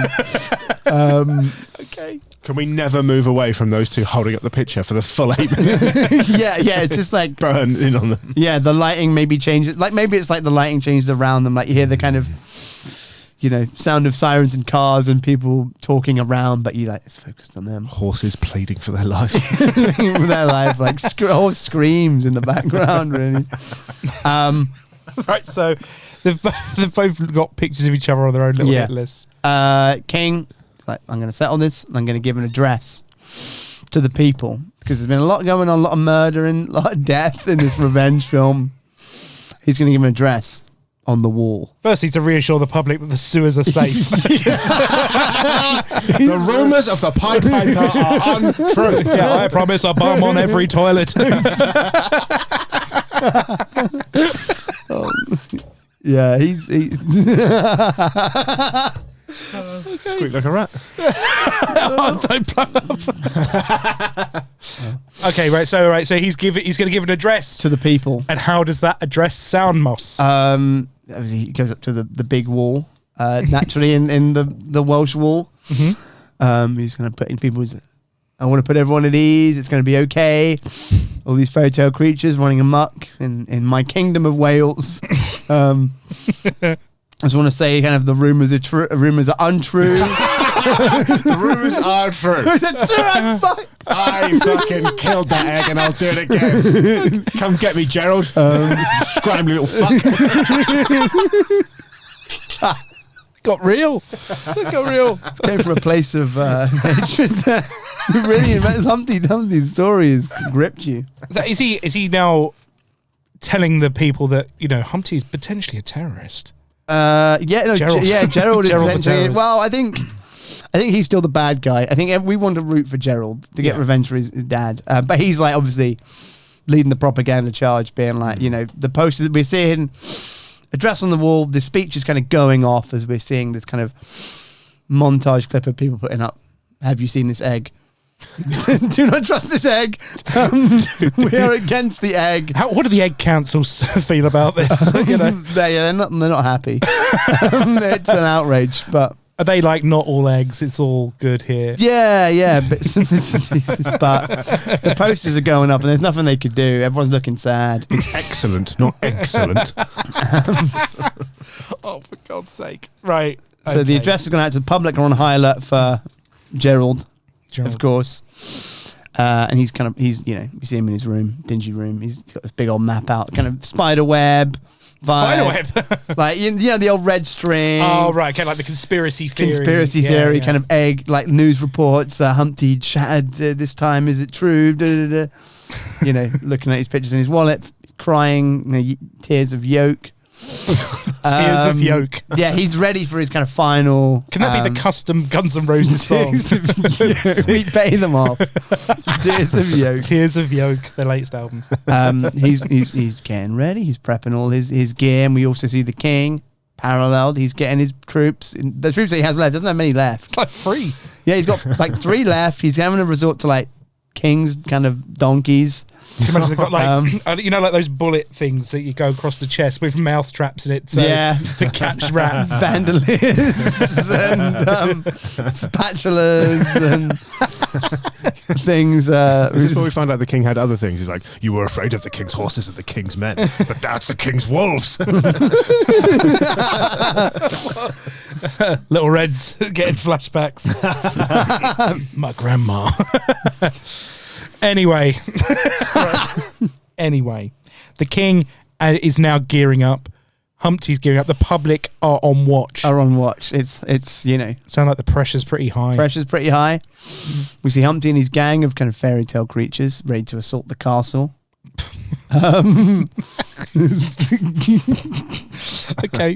Okay. Can we never move away from those two holding up the picture for the full 8 minutes? Yeah, it's just like Burn in on them. Yeah, the lighting maybe changes. Like maybe it's like the lighting changes around them. Like you hear the kind of, sound of sirens and cars and people talking around, but it's focused on them. Horses pleading for their life. With their life, like screams in the background, really. Right, so they've both got pictures of each other on their own little hit list. King, it's like, I'm going to settle this. I'm going to give an address to the people because there's been a lot going on, a lot of murder and a lot of death in this revenge film. He's going to give an address on the wall. Firstly, to reassure the public that the sewers are safe. The rumours of the Pied Piper are untrue. Yeah, I promise a bum on every toilet. Yeah, he's Squeak like a rat. Don't blow up. Okay, right. So he's going to give an address to the people. And how does that address sound, Moss? Obviously he goes up to the big wall, naturally in the Welsh wall. Mm-hmm. He's going to put in people's. I want to put everyone at ease. It's going to be okay. All these fairy tale creatures running amok in my kingdom of Wales. I just want to say, kind of, the rumors are rumors are untrue. The rumours are true. I fucking killed that egg, and I'll do it again. Come get me, Gerald. Scrambly little fuck. Got real. Got real. Came from a place of hatred. Really, Humpty's story has gripped you. Is he now telling the people that Humpty's potentially a terrorist? Gerald is Gerald the potentially. terrorist. Well, I think he's still the bad guy. I think we want to root for Gerald to get revenge for his dad, but he's like obviously leading the propaganda charge, being like the posters that we're seeing, address on the wall. The speech is kind of going off as we're seeing this kind of montage clip of people putting up. Have you seen this egg? Do not trust this egg. We are against the egg. What do the egg councils feel about this? They're not happy. It's an outrage, but are they like not all eggs? It's all good here. Yeah, but the posters are going up, and there's nothing they could do. Everyone's looking sad. It's excellent, not excellent. Oh, for God's sake! Right. So the address is going out to the public. Are on high alert for Gerald. Of course. And he's you see him in his room, dingy room. He's got this big old map out, kind of spider web. Like, the old red string. Oh, right. Okay, like the conspiracy theory. Kind of egg, like news reports. Humpty shattered this time. Is it true? Looking at his pictures in his wallet, crying, tears of yolk. Tears of yolk. Yeah, he's ready for his kind of final. Can that be the custom Guns N' Roses song? We pay them off. Tears of yolk. Tears of yolk, their latest album. He's getting ready. He's prepping all his gear, and we also see the king paralleled. He's getting his troops. The troops that he has left doesn't have many left. It's like 3. Yeah, he's got like 3 left. He's having to resort to like king's kind of donkeys. Can you imagine they've got like like those bullet things that you go across the chest with mouse traps in it to catch rats. Bandoliers and spatulas and things. This is where we find out the king had other things. He's like, you were afraid of the king's horses and the king's men, but now it's the king's wolves. Little Red's getting flashbacks. My grandma. Anyway, the king is now gearing up. Humpty's gearing up. The public are on watch. It's sound like the pressure's pretty high. We see Humpty and his gang of kind of fairy tale creatures ready to assault the castle. Okay.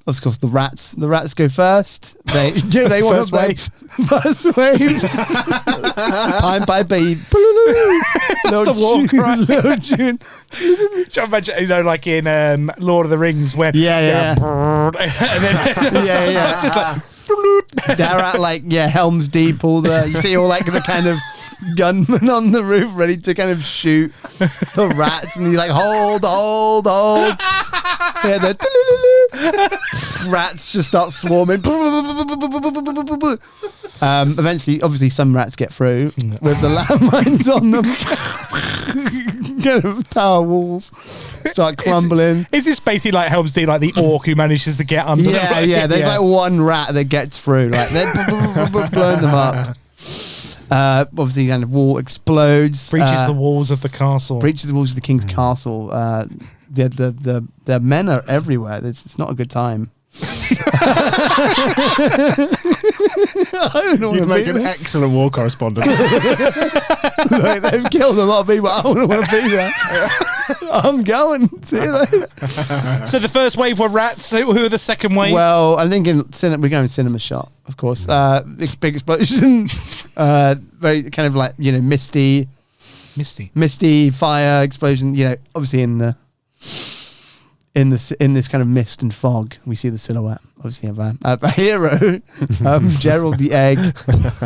Of course, the rats go first. They want First wave. First wave. Pied baby. That's the war cry. Little June. Do you imagine, like in Lord of the Rings when Yeah. and then Yeah. just like They're at Helm's Deep. You see all like the kind of gunmen on the roof ready to kind of shoot the rats, and you're like, hold. Yeah, the rats just start swarming. Eventually, obviously, some rats get through with the landmines on them. Kind of tower walls start crumbling. Is this basically like Helm's Deep, like the orc who manages to get under? Yeah. There's like one rat that gets through. Like they're blowing them up. Obviously, kind of wall explodes. Breaches the walls of the castle. Breaches the walls of the king's castle. The men are everywhere. It's not a good time. I don't know. You'd make an excellent war correspondent. Like, they've killed a lot of people. I don't want to be there. I'm going. See you later. So the first wave were rats. So who are the second wave? Well, I'm thinking we're going cinema shot, of course. Big explosion. Very kind of like misty fire explosion. Obviously in this kind of mist and fog, we see the silhouette, obviously, of a hero, Gerald the Egg,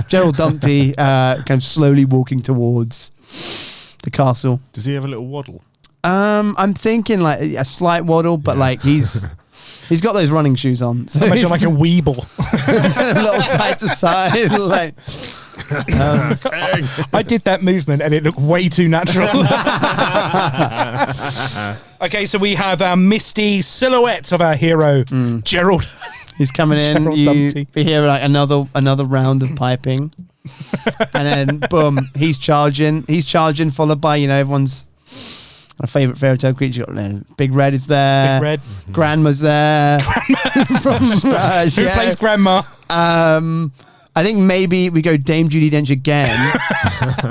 Gerald Dumpty, kind of slowly walking towards the castle. Does he have a little waddle? I'm thinking like a slight waddle, but like he's got those running shoes on. So imagine like a weeble. kind of little side to side, like. I did that movement and it looked way too natural. Okay, so we have our misty silhouette of our hero, Gerald. He's coming in. Gerald We hear like another round of piping, and then boom, he's charging. Followed by everyone's favourite fairy tale creature. Big Red is there. Big Red. Grandma's there. Who plays Grandma? I think maybe we go Dame Judi Dench again,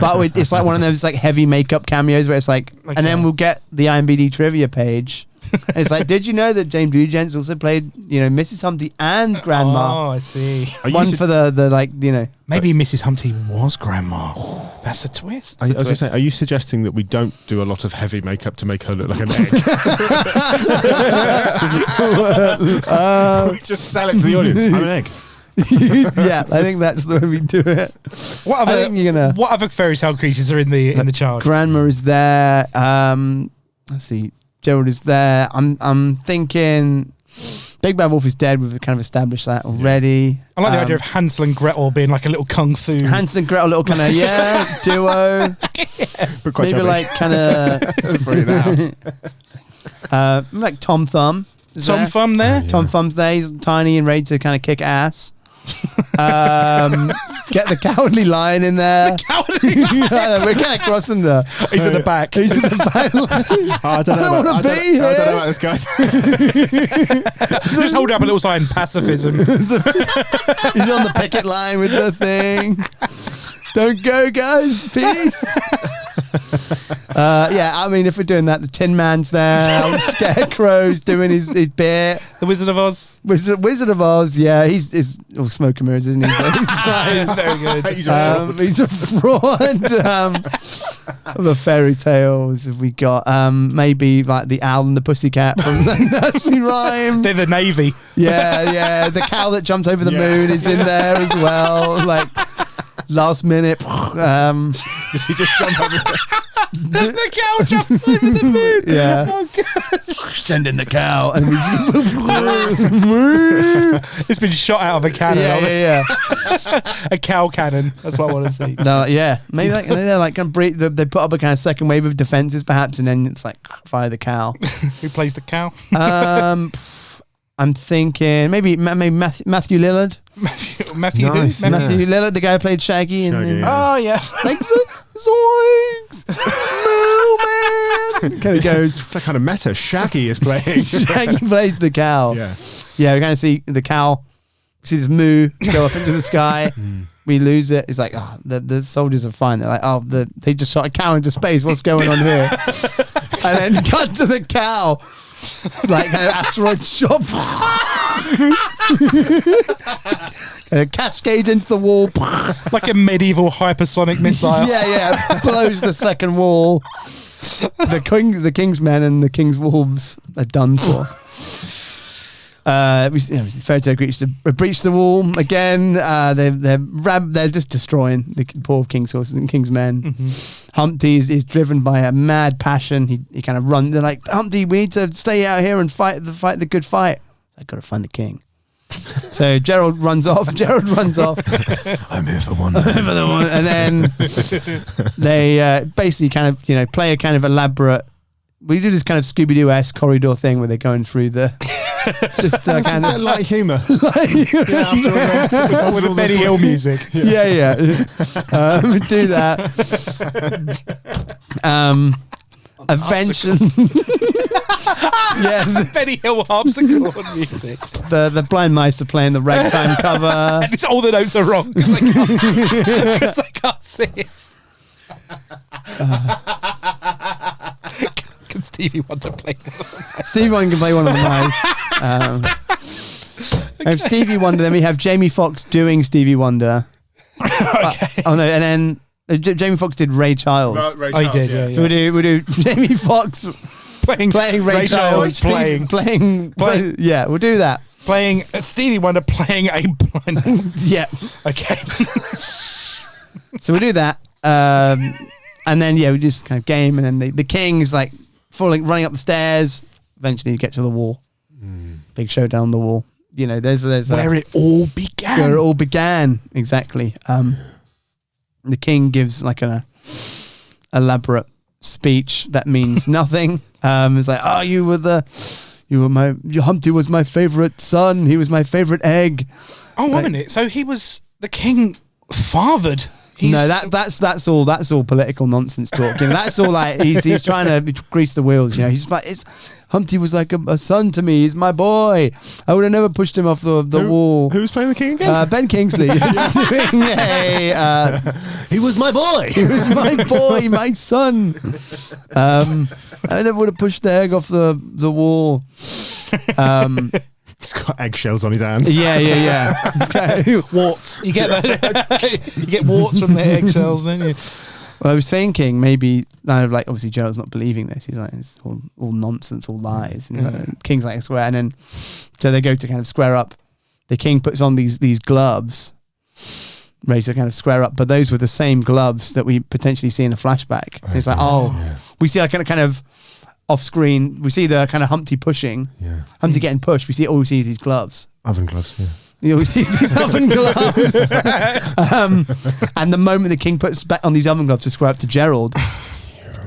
but it's like one of those like heavy makeup cameos where it's like and then we'll get the IMDb trivia page. And it's like, did you know that Dame Judi Dench also played, Mrs. Humpty and Grandma? Oh, I see. One for the Maybe Mrs. Humpty was Grandma. That's a twist. I was going to say, are you suggesting that we don't do a lot of heavy makeup to make her look like an egg? Just sell it to the audience. I'm an egg. Yeah, I think that's the way we do it. What other fairy tale creatures are in the charge? Grandma is there. Let's see. Gerald is there. I'm thinking Big Bad Wolf is dead. We've kind of established that already. I like the idea of Hansel and Gretel being like a little kung fu. Hansel and Gretel, little kind of duo. But quite Maybe chubby. like kind of like Tom Thumb. Tom Thumb there. Tom Thumb's there. He's tiny and ready to kind of kick ass. Get the Cowardly Lion in there. We're kind of crossing the. He's at the back. He's at the back. I don't know. I wanna be here. I don't know about this, guys. Just hold up a little sign, pacifism. He's on the picket line with the thing. Don't go, guys. Peace. I mean, if we're doing that, the Tin Man's there. Scarecrow's doing his bit. The Wizard of Oz. Wizard of Oz, yeah, he's smoke and mirrors, isn't he? He's like, very good. He's a fraud. He's a fraud. Of the fairy tales have we got? Maybe like the Owl and the Pussycat from the nursery rhyme. They're the Navy. Yeah. The cow that jumped over the moon is in there as well. Like last minute. Does he just jump over? The cow jumps over the moon. Yeah. Oh, God. Send in the cow. And It's been shot out of a cannon. yeah. A cow cannon. That's what I want to see. No, yeah. Maybe they're like kind of they put up a kind of second wave of defenses perhaps, and then it's like fire the cow. Who plays the cow? I'm thinking maybe Matthew Lillard. Matthew Nice. who? Matthew Lillard, the guy who played Shaggy. Shaggy, Oh, yeah. Like, zoinks! Moo, man! Kind of goes. It's that kind of meta. Shaggy is playing. Shaggy plays the cow. Yeah. Yeah, we kind of see the cow. We see this moo go up into the sky. We lose it. It's like, the soldiers are fine. They're like, they just shot a cow into space. What's going on here? And then cut to the cow. Like an asteroid shot. Cascades into the wall. Like a medieval hypersonic missile. Yeah, blows the second wall. The king's men and the king's wolves are done for. Fairy tale creatures breach the wall again. They're just destroying the poor king's horses and king's men. Mm-hmm. Humpty is driven by a mad passion. He kind of runs. They're like, Humpty, we need to stay out here and fight the good fight. I got to find the king. So Gerald runs off. I'm here for one. And then they basically kind of play a kind of elaborate. We do this kind of Scooby-Doo-esque corridor thing where they're going through the. Just kind of light humour. With the Benny Hill music. Yeah. We do that. Eventually, The Benny Hill harpsichord music. the blind mice are playing the ragtime cover. And all the notes are wrong because I can't see it. Can Stevie Wonder play one of the mice? Stevie Wonder can play one of the mice. We have Stevie Wonder, then we have Jamie Foxx doing Stevie Wonder. Okay. And then Jamie Foxx did Ray Charles. I did, yeah. So we do Jamie Foxx playing Ray Charles, playing. We'll do that. Playing Stevie Wonder playing a blind mouse. Yeah. Okay. So we do that. And then we just kind of game, and then the king is like running up the stairs. Eventually, you get to the wall. Big showdown on the wall. There's where it all began. Where it all began, exactly. The king gives like an elaborate speech that means nothing. It's like, Humpty was my favorite son. He was my favorite egg. Oh, wait a minute. So the king fathered. That's all political nonsense talk. That's all like he's trying to grease the wheels. He's like, Humpty was like a son to me. He's my boy. I would have never pushed him off the wall. Who's playing the king again? Ben Kingsley. He was my boy. He was my boy, my son. I never would have pushed the egg off the wall. He's got eggshells on his hands. Yeah. Warts. You get that? You get warts from the eggshells, don't you? Well, I was thinking maybe obviously Gerald's not believing this. He's like, it's all nonsense, all lies. And King's like, I swear. And then so they go to kind of square up. The king puts on these gloves, ready to kind of square up. But those were the same gloves that we potentially see in the flashback. And it's like, we see like kind of off screen. We see the kind of Humpty pushing. Yeah. Humpty getting pushed. We see all we see is these gloves. Oven gloves. Yeah. We see these oven gloves. And the moment the king puts back on these oven gloves to square up to Gerald,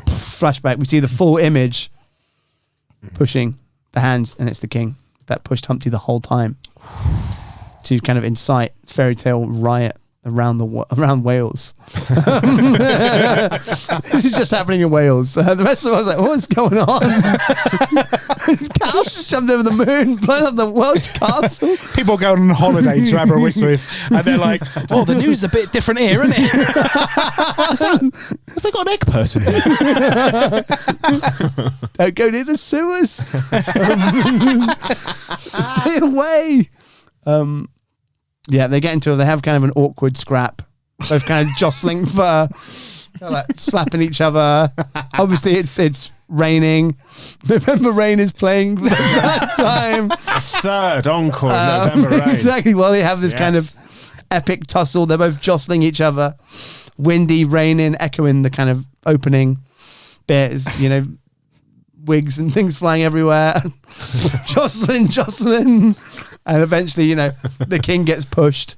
flashback, we see the full image pushing the hands, and it's the king that pushed Humpty the whole time to kind of incite fairy tale riot around Wales. This is just happening in Wales. The rest of us like, what's going on? Cows just jumped over the moon, blowing up the Welsh castle. People going on holiday to Aberystwyth, and they're like, "Oh, the news is a bit different here, isn't it?" Have they got an egg person here? Don't go near the sewers. Stay away. They get into it. They have kind of an awkward scrap, both kind of jostling for, like slapping each other. Obviously, it's raining. November Rain is playing for that time. Third encore of November Rain. Exactly. Well, they have this kind of epic tussle. They're both jostling each other. Windy, raining, echoing the kind of opening bit. Wigs and things flying everywhere. jostling. And eventually, the king gets pushed.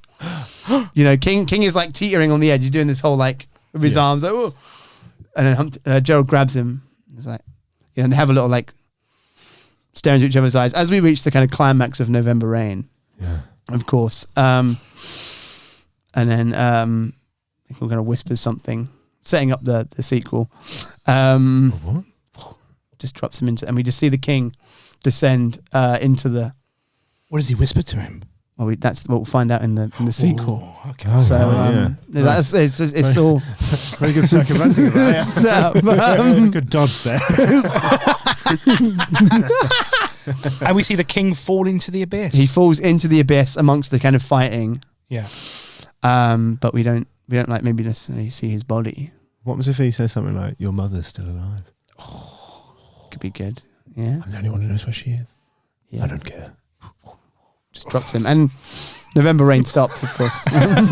King is like teetering on the edge. He's doing this whole like with his arms, like, oh. And then Gerald grabs him. It's like, and they have a little like staring into each other's eyes as we reach the kind of climax of November Rain. Yeah, of course. And then I think we're going to whisper something, setting up the sequel. What? Just drops him into, and we just see the king descend into the. What does he whisper to him? Well, that's what we'll find out in the sequel. Oh, okay. So that's it's all very good circumventing of that. So, good dodge there. And we see the king fall into the abyss. He falls into the abyss amongst the kind of fighting. Yeah. But we don't like maybe necessarily see his body. What was if he says something like, "Your mother's still alive"? Could be good. Yeah. I'm the only one who knows where she is. Yeah. I don't care. Just drops him. And November Rain stops, of course. Guns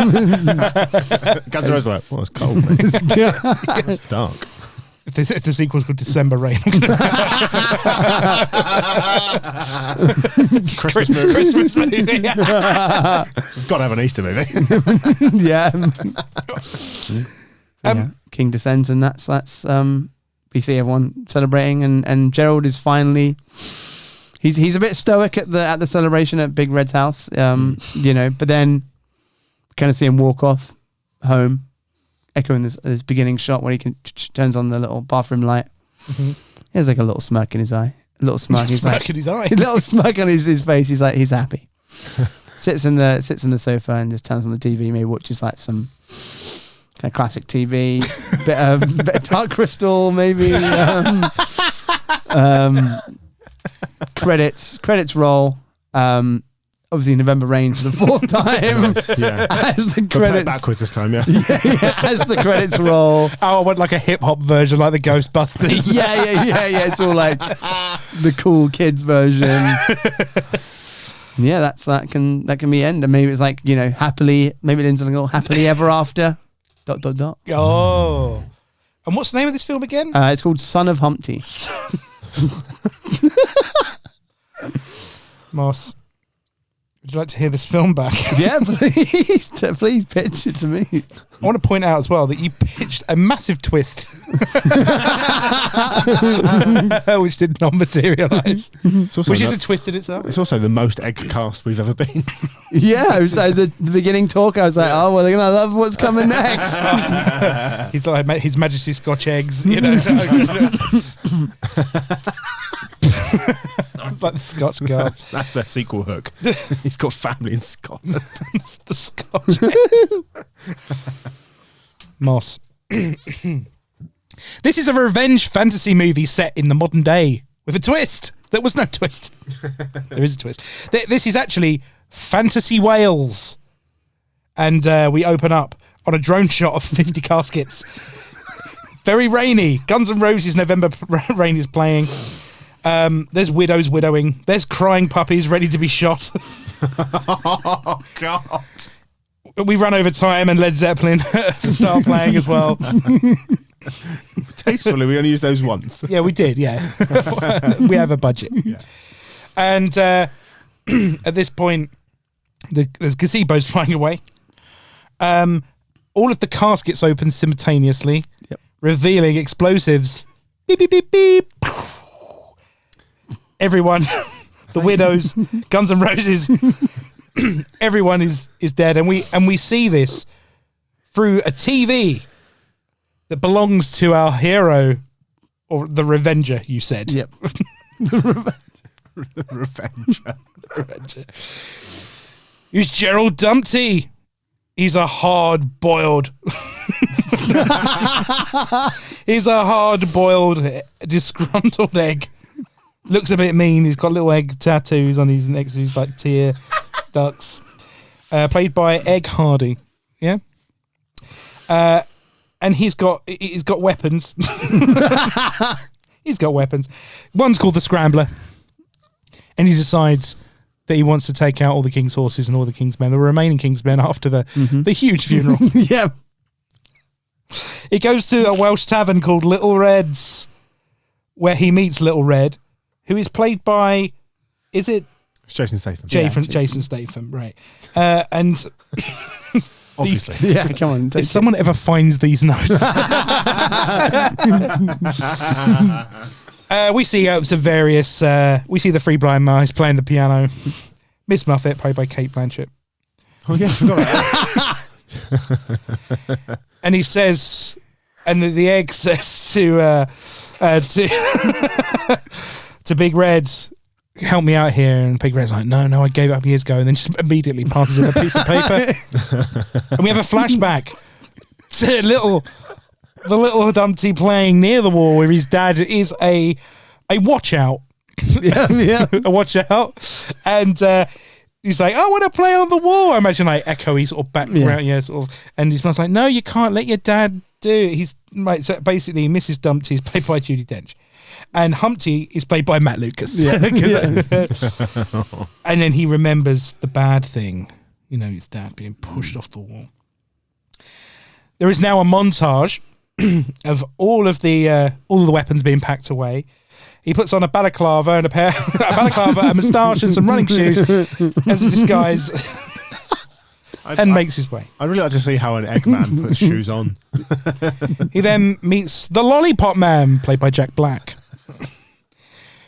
N' Roses are like, well, it's cold, mate. It's dark. If the sequel's called December Rain, Christmas movie. Got to have an Easter movie. Yeah. King descends, and that's we see everyone celebrating, and Gerald is finally. He's a bit stoic at the celebration at Big Red's house, but then kind of see him walk off home, echoing this beginning shot where he turns on the little bathroom light. Mm-hmm. There's like a little smirk in his eye, a little smirk. He's smirk like, in his eye, a little smirk on his face. He's like, he's happy. sits in the sofa and just turns on the TV. Maybe watches like some kind of classic TV, bit of Dark Crystal, maybe. Credits roll. Obviously November Rain for the fourth time. Yeah. As the We'll play it credits backwards this time, yeah. as the credits roll. Oh, I want like a hip hop version, like the Ghostbusters. Yeah. It's all like the cool kids version. Yeah, that can be end. And maybe it's like, happily. Maybe it ends on a little happily ever after. ... Oh, and what's the name of this film again? It's called Son of Humpty. Moss, would you like to hear this film back? Yeah, please pitch it to me. I want to point out as well that you pitched a massive twist, which did not materialise. Which is a twist in itself. It's also the most egg cast we've ever been. Yeah, it was like the beginning talk. I was like, oh, well, they're gonna love what's coming next. He's like His Majesty Scotch eggs, like the Scotch guard. That's their sequel hook. He's got family in Scotland. The Scotch. Moss. This is a revenge fantasy movie set in the modern day with a twist. There was no twist. There is a twist. This is actually Fantasy Wales. And we open up on a drone shot of 50 caskets. Very rainy. Guns N' Roses November Rain is playing. There's widows widowing. There's crying puppies ready to be shot. Oh, God. We run over time and Led Zeppelin start playing as well. Tastefully, we only used those once. Yeah, we did, yeah. We have a budget. Yeah. And at this point, there's gazebos flying away. All of the caskets open simultaneously, revealing explosives. Beep, beep, beep, beep. Everyone, the widows, Guns N' Roses, everyone is dead, and we see this through a TV that belongs to our hero, or the Revenger. You said, Yep. The Revenger. Who's Gerald Dumpty? He's a hard-boiled. He's a hard-boiled, disgruntled egg. Looks a bit mean. He's got little egg tattoos on his neck. He's like tear ducks. Played by Egg Hardy. Yeah. And he's got weapons. He's got weapons. One's called the Scrambler. And he decides that he wants to take out all the king's horses and all the king's men, the remaining king's men, after the huge funeral. Yeah. He goes to a Welsh tavern called Little Red's, where he meets Little Red, who is played by, is it? Jason Statham. Jason Statham, right. And Obviously. Yeah, come on. if someone ever finds these notes. We see some various, we see the Three Blind Mice playing the piano. Miss Muffet, played by Kate Blanchett. Oh, yeah, I forgot about that. And he says, and the egg says to Big Red, help me out here. And Big Red's like, no, I gave up years ago. And then just immediately passes him a piece of paper. And we have a flashback to the little Dumpty playing near the wall, where his dad is a watch out. Yeah. Watch out. And he's like, I want to play on the wall. I imagine like echoey sort of background, sort of. And his mum's like, no, you can't let your dad do it. He's like, so basically Mrs. Dumpty is played by Judi Dench. And Humpty is played by Matt Lucas. Yeah. And then he remembers the bad thing, his dad being pushed off the wall. There is now a montage of all of the weapons being packed away. He puts on a balaclava and a moustache and some running shoes as a disguise, and makes his way. I'd really like to see how an Eggman puts shoes on. He then meets the Lollipop Man, played by Jack Black,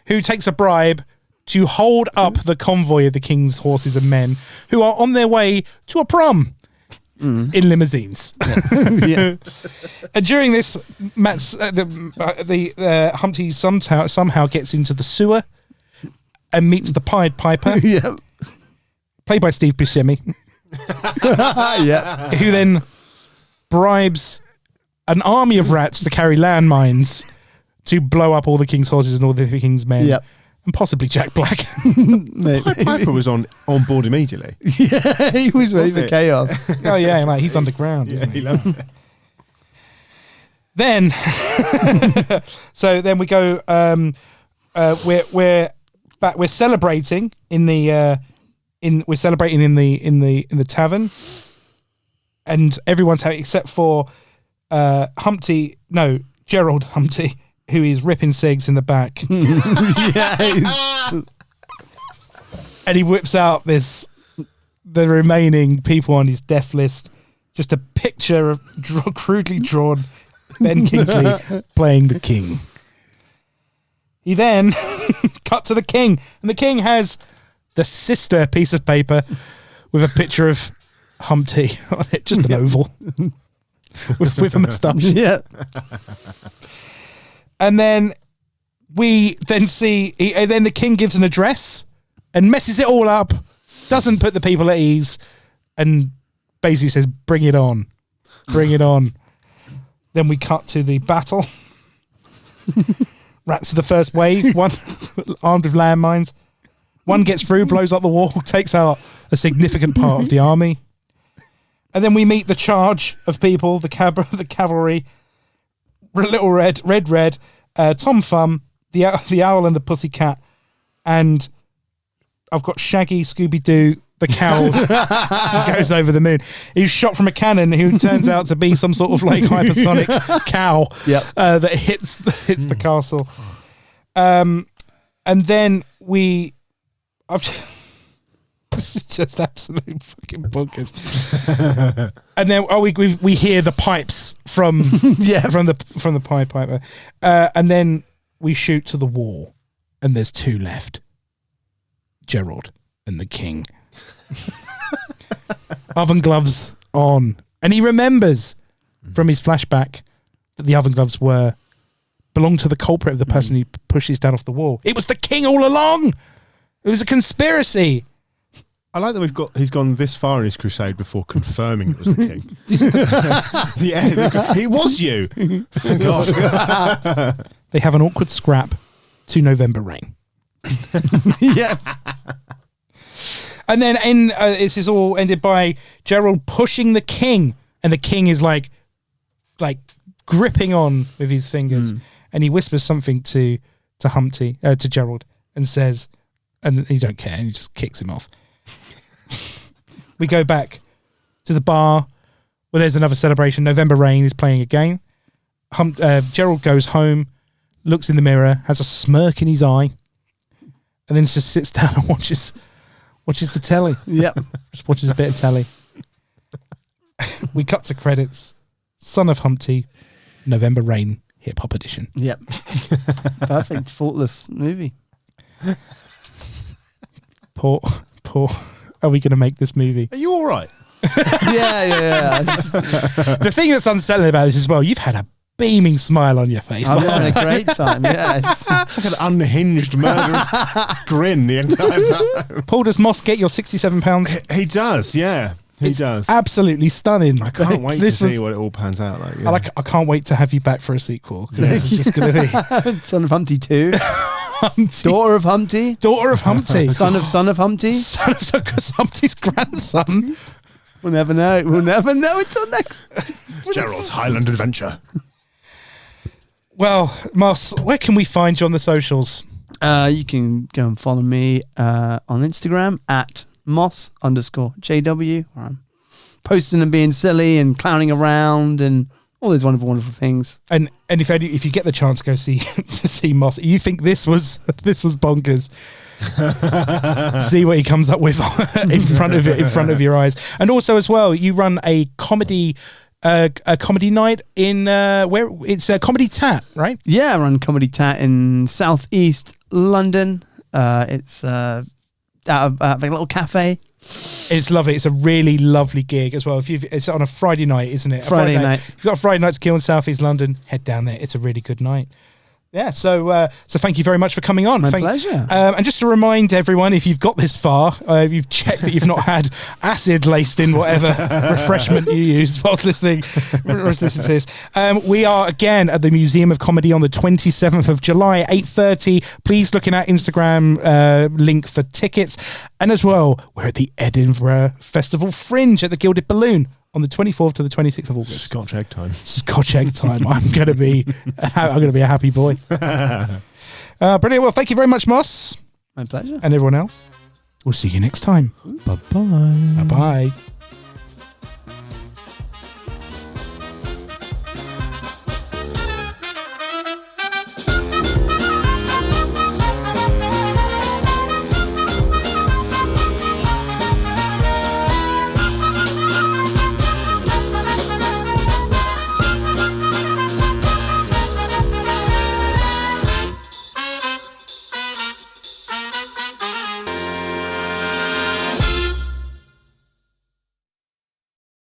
who takes a bribe to hold up the convoy of the king's horses and men who are on their way to a prom in limousines. Yeah. And during this, Humpty somehow gets into the sewer and meets the Pied Piper, Yeah. played by Steve Buscemi, Yeah. who then bribes an army of rats to carry landmines to blow up all the king's horses and all the king's men. Yep. And possibly Jack Black. Pied Piper was on board immediately. Yeah, he was ready for chaos. Oh yeah, like he's underground. Yeah, Isn't he? he loves it. Then, so then we go. We're back. We're celebrating in the in the tavern, and everyone's having except for Humpty. No, Gerald Humpty, who is ripping cigs in the back. Yeah. And he whips out the remaining people on his death list, just a picture of crudely drawn Ben Kingsley playing the king. He then cut to the king, and the king has the sister piece of paper with a picture of Humpty on it, just an oval with a moustache. Yeah. And then we then see, and then the king gives an address and messes it all up, doesn't put the people at ease, and basically says, bring it on. Bring it on. Then we cut to the battle. Rats to the first wave, one armed with landmines. One gets through, blows up the wall, takes out a significant part of the army. And then we meet the charge of people, the cavalry, Little Red, Tom Thumb, the Owl and the Pussycat, and I've got Shaggy, Scooby-Doo, the cow who goes over the moon. He's shot from a cannon who turns out to be some sort of like hypersonic cow that hits the castle. And then this is just absolute fucking bonkers. And then we hear the pipes from the Pied Piper, and then we shoot to the wall, and there's two left: Gerald and the king. Oven gloves on, and he remembers from his flashback that the oven gloves belonged to the culprit of the person who pushes down off the wall. It was the king all along. It was a conspiracy. I like that he's gone this far in his crusade before confirming it was the king. It was you. Thank God. They have an awkward scrap to November Rain. Yeah. And then this is all ended by Gerald pushing the king, and the king is like gripping on with his fingers, and he whispers something to Humpty, to Gerald, and says, and he don't care, and he just kicks him off. We go back to the bar where there's another celebration. November Rain is playing again. Gerald goes home, looks in the mirror, has a smirk in his eye, and then just sits down and watches the telly. Yep. Just watches a bit of telly. We cut to credits. Son of Humpty, November Rain, hip hop edition. Yep. Perfect, faultless movie. Poor. Are we going to make this movie? Are you all right? Yeah. The thing that's unsettling about this as well, you've had a beaming smile on your face. I'm having a great time. Yeah. It's like an unhinged murderous grin the entire time. Paul, does Moss get your £67? He does, yeah. He does. Absolutely stunning. I can't wait to see what it all pans out like. Yeah. I can't wait to have you back for a sequel, because this is just going to be Son of Humpty 2. Humpty. Daughter of Humpty. Daughter of Humpty. Son of Humpty. Son of Humpty's grandson. We'll never know. We'll never know until next. Gerald's Highland Adventure. Well, Moss, where can we find you on the socials? You can go and follow me on Instagram at Moss_JW, where I'm posting and being silly and clowning around and all those wonderful, wonderful things. And if you get the chance to go see to see Moss, you think this was bonkers. See what he comes up with in front of your eyes. And also as well, you run a comedy night in where it's a Comedy Tat, right? Yeah, I run Comedy Tat in Southeast London. It's out of a little cafe. It's lovely. It's a really lovely gig as well. It's on a Friday night, isn't it? Friday night. If you've got a Friday night to kill in South East London, head down there. It's a really good night. Yeah, so thank you very much for coming on. My pleasure. And just to remind everyone, if you've got this far, if you've checked that you've not had acid laced in whatever refreshment you used whilst listening to this, we are again at the Museum of Comedy on the 27th of July, 8:30. Please look in our Instagram link for tickets. And as well, we're at the Edinburgh Festival Fringe at the Gilded Balloon on the 24th to the 26th of August. Scotch egg time. Scotch egg time. I'm gonna be a happy boy. Brilliant. Well, thank you very much, Moss. My pleasure. And everyone else. We'll see you next time. Bye-bye. Bye-bye.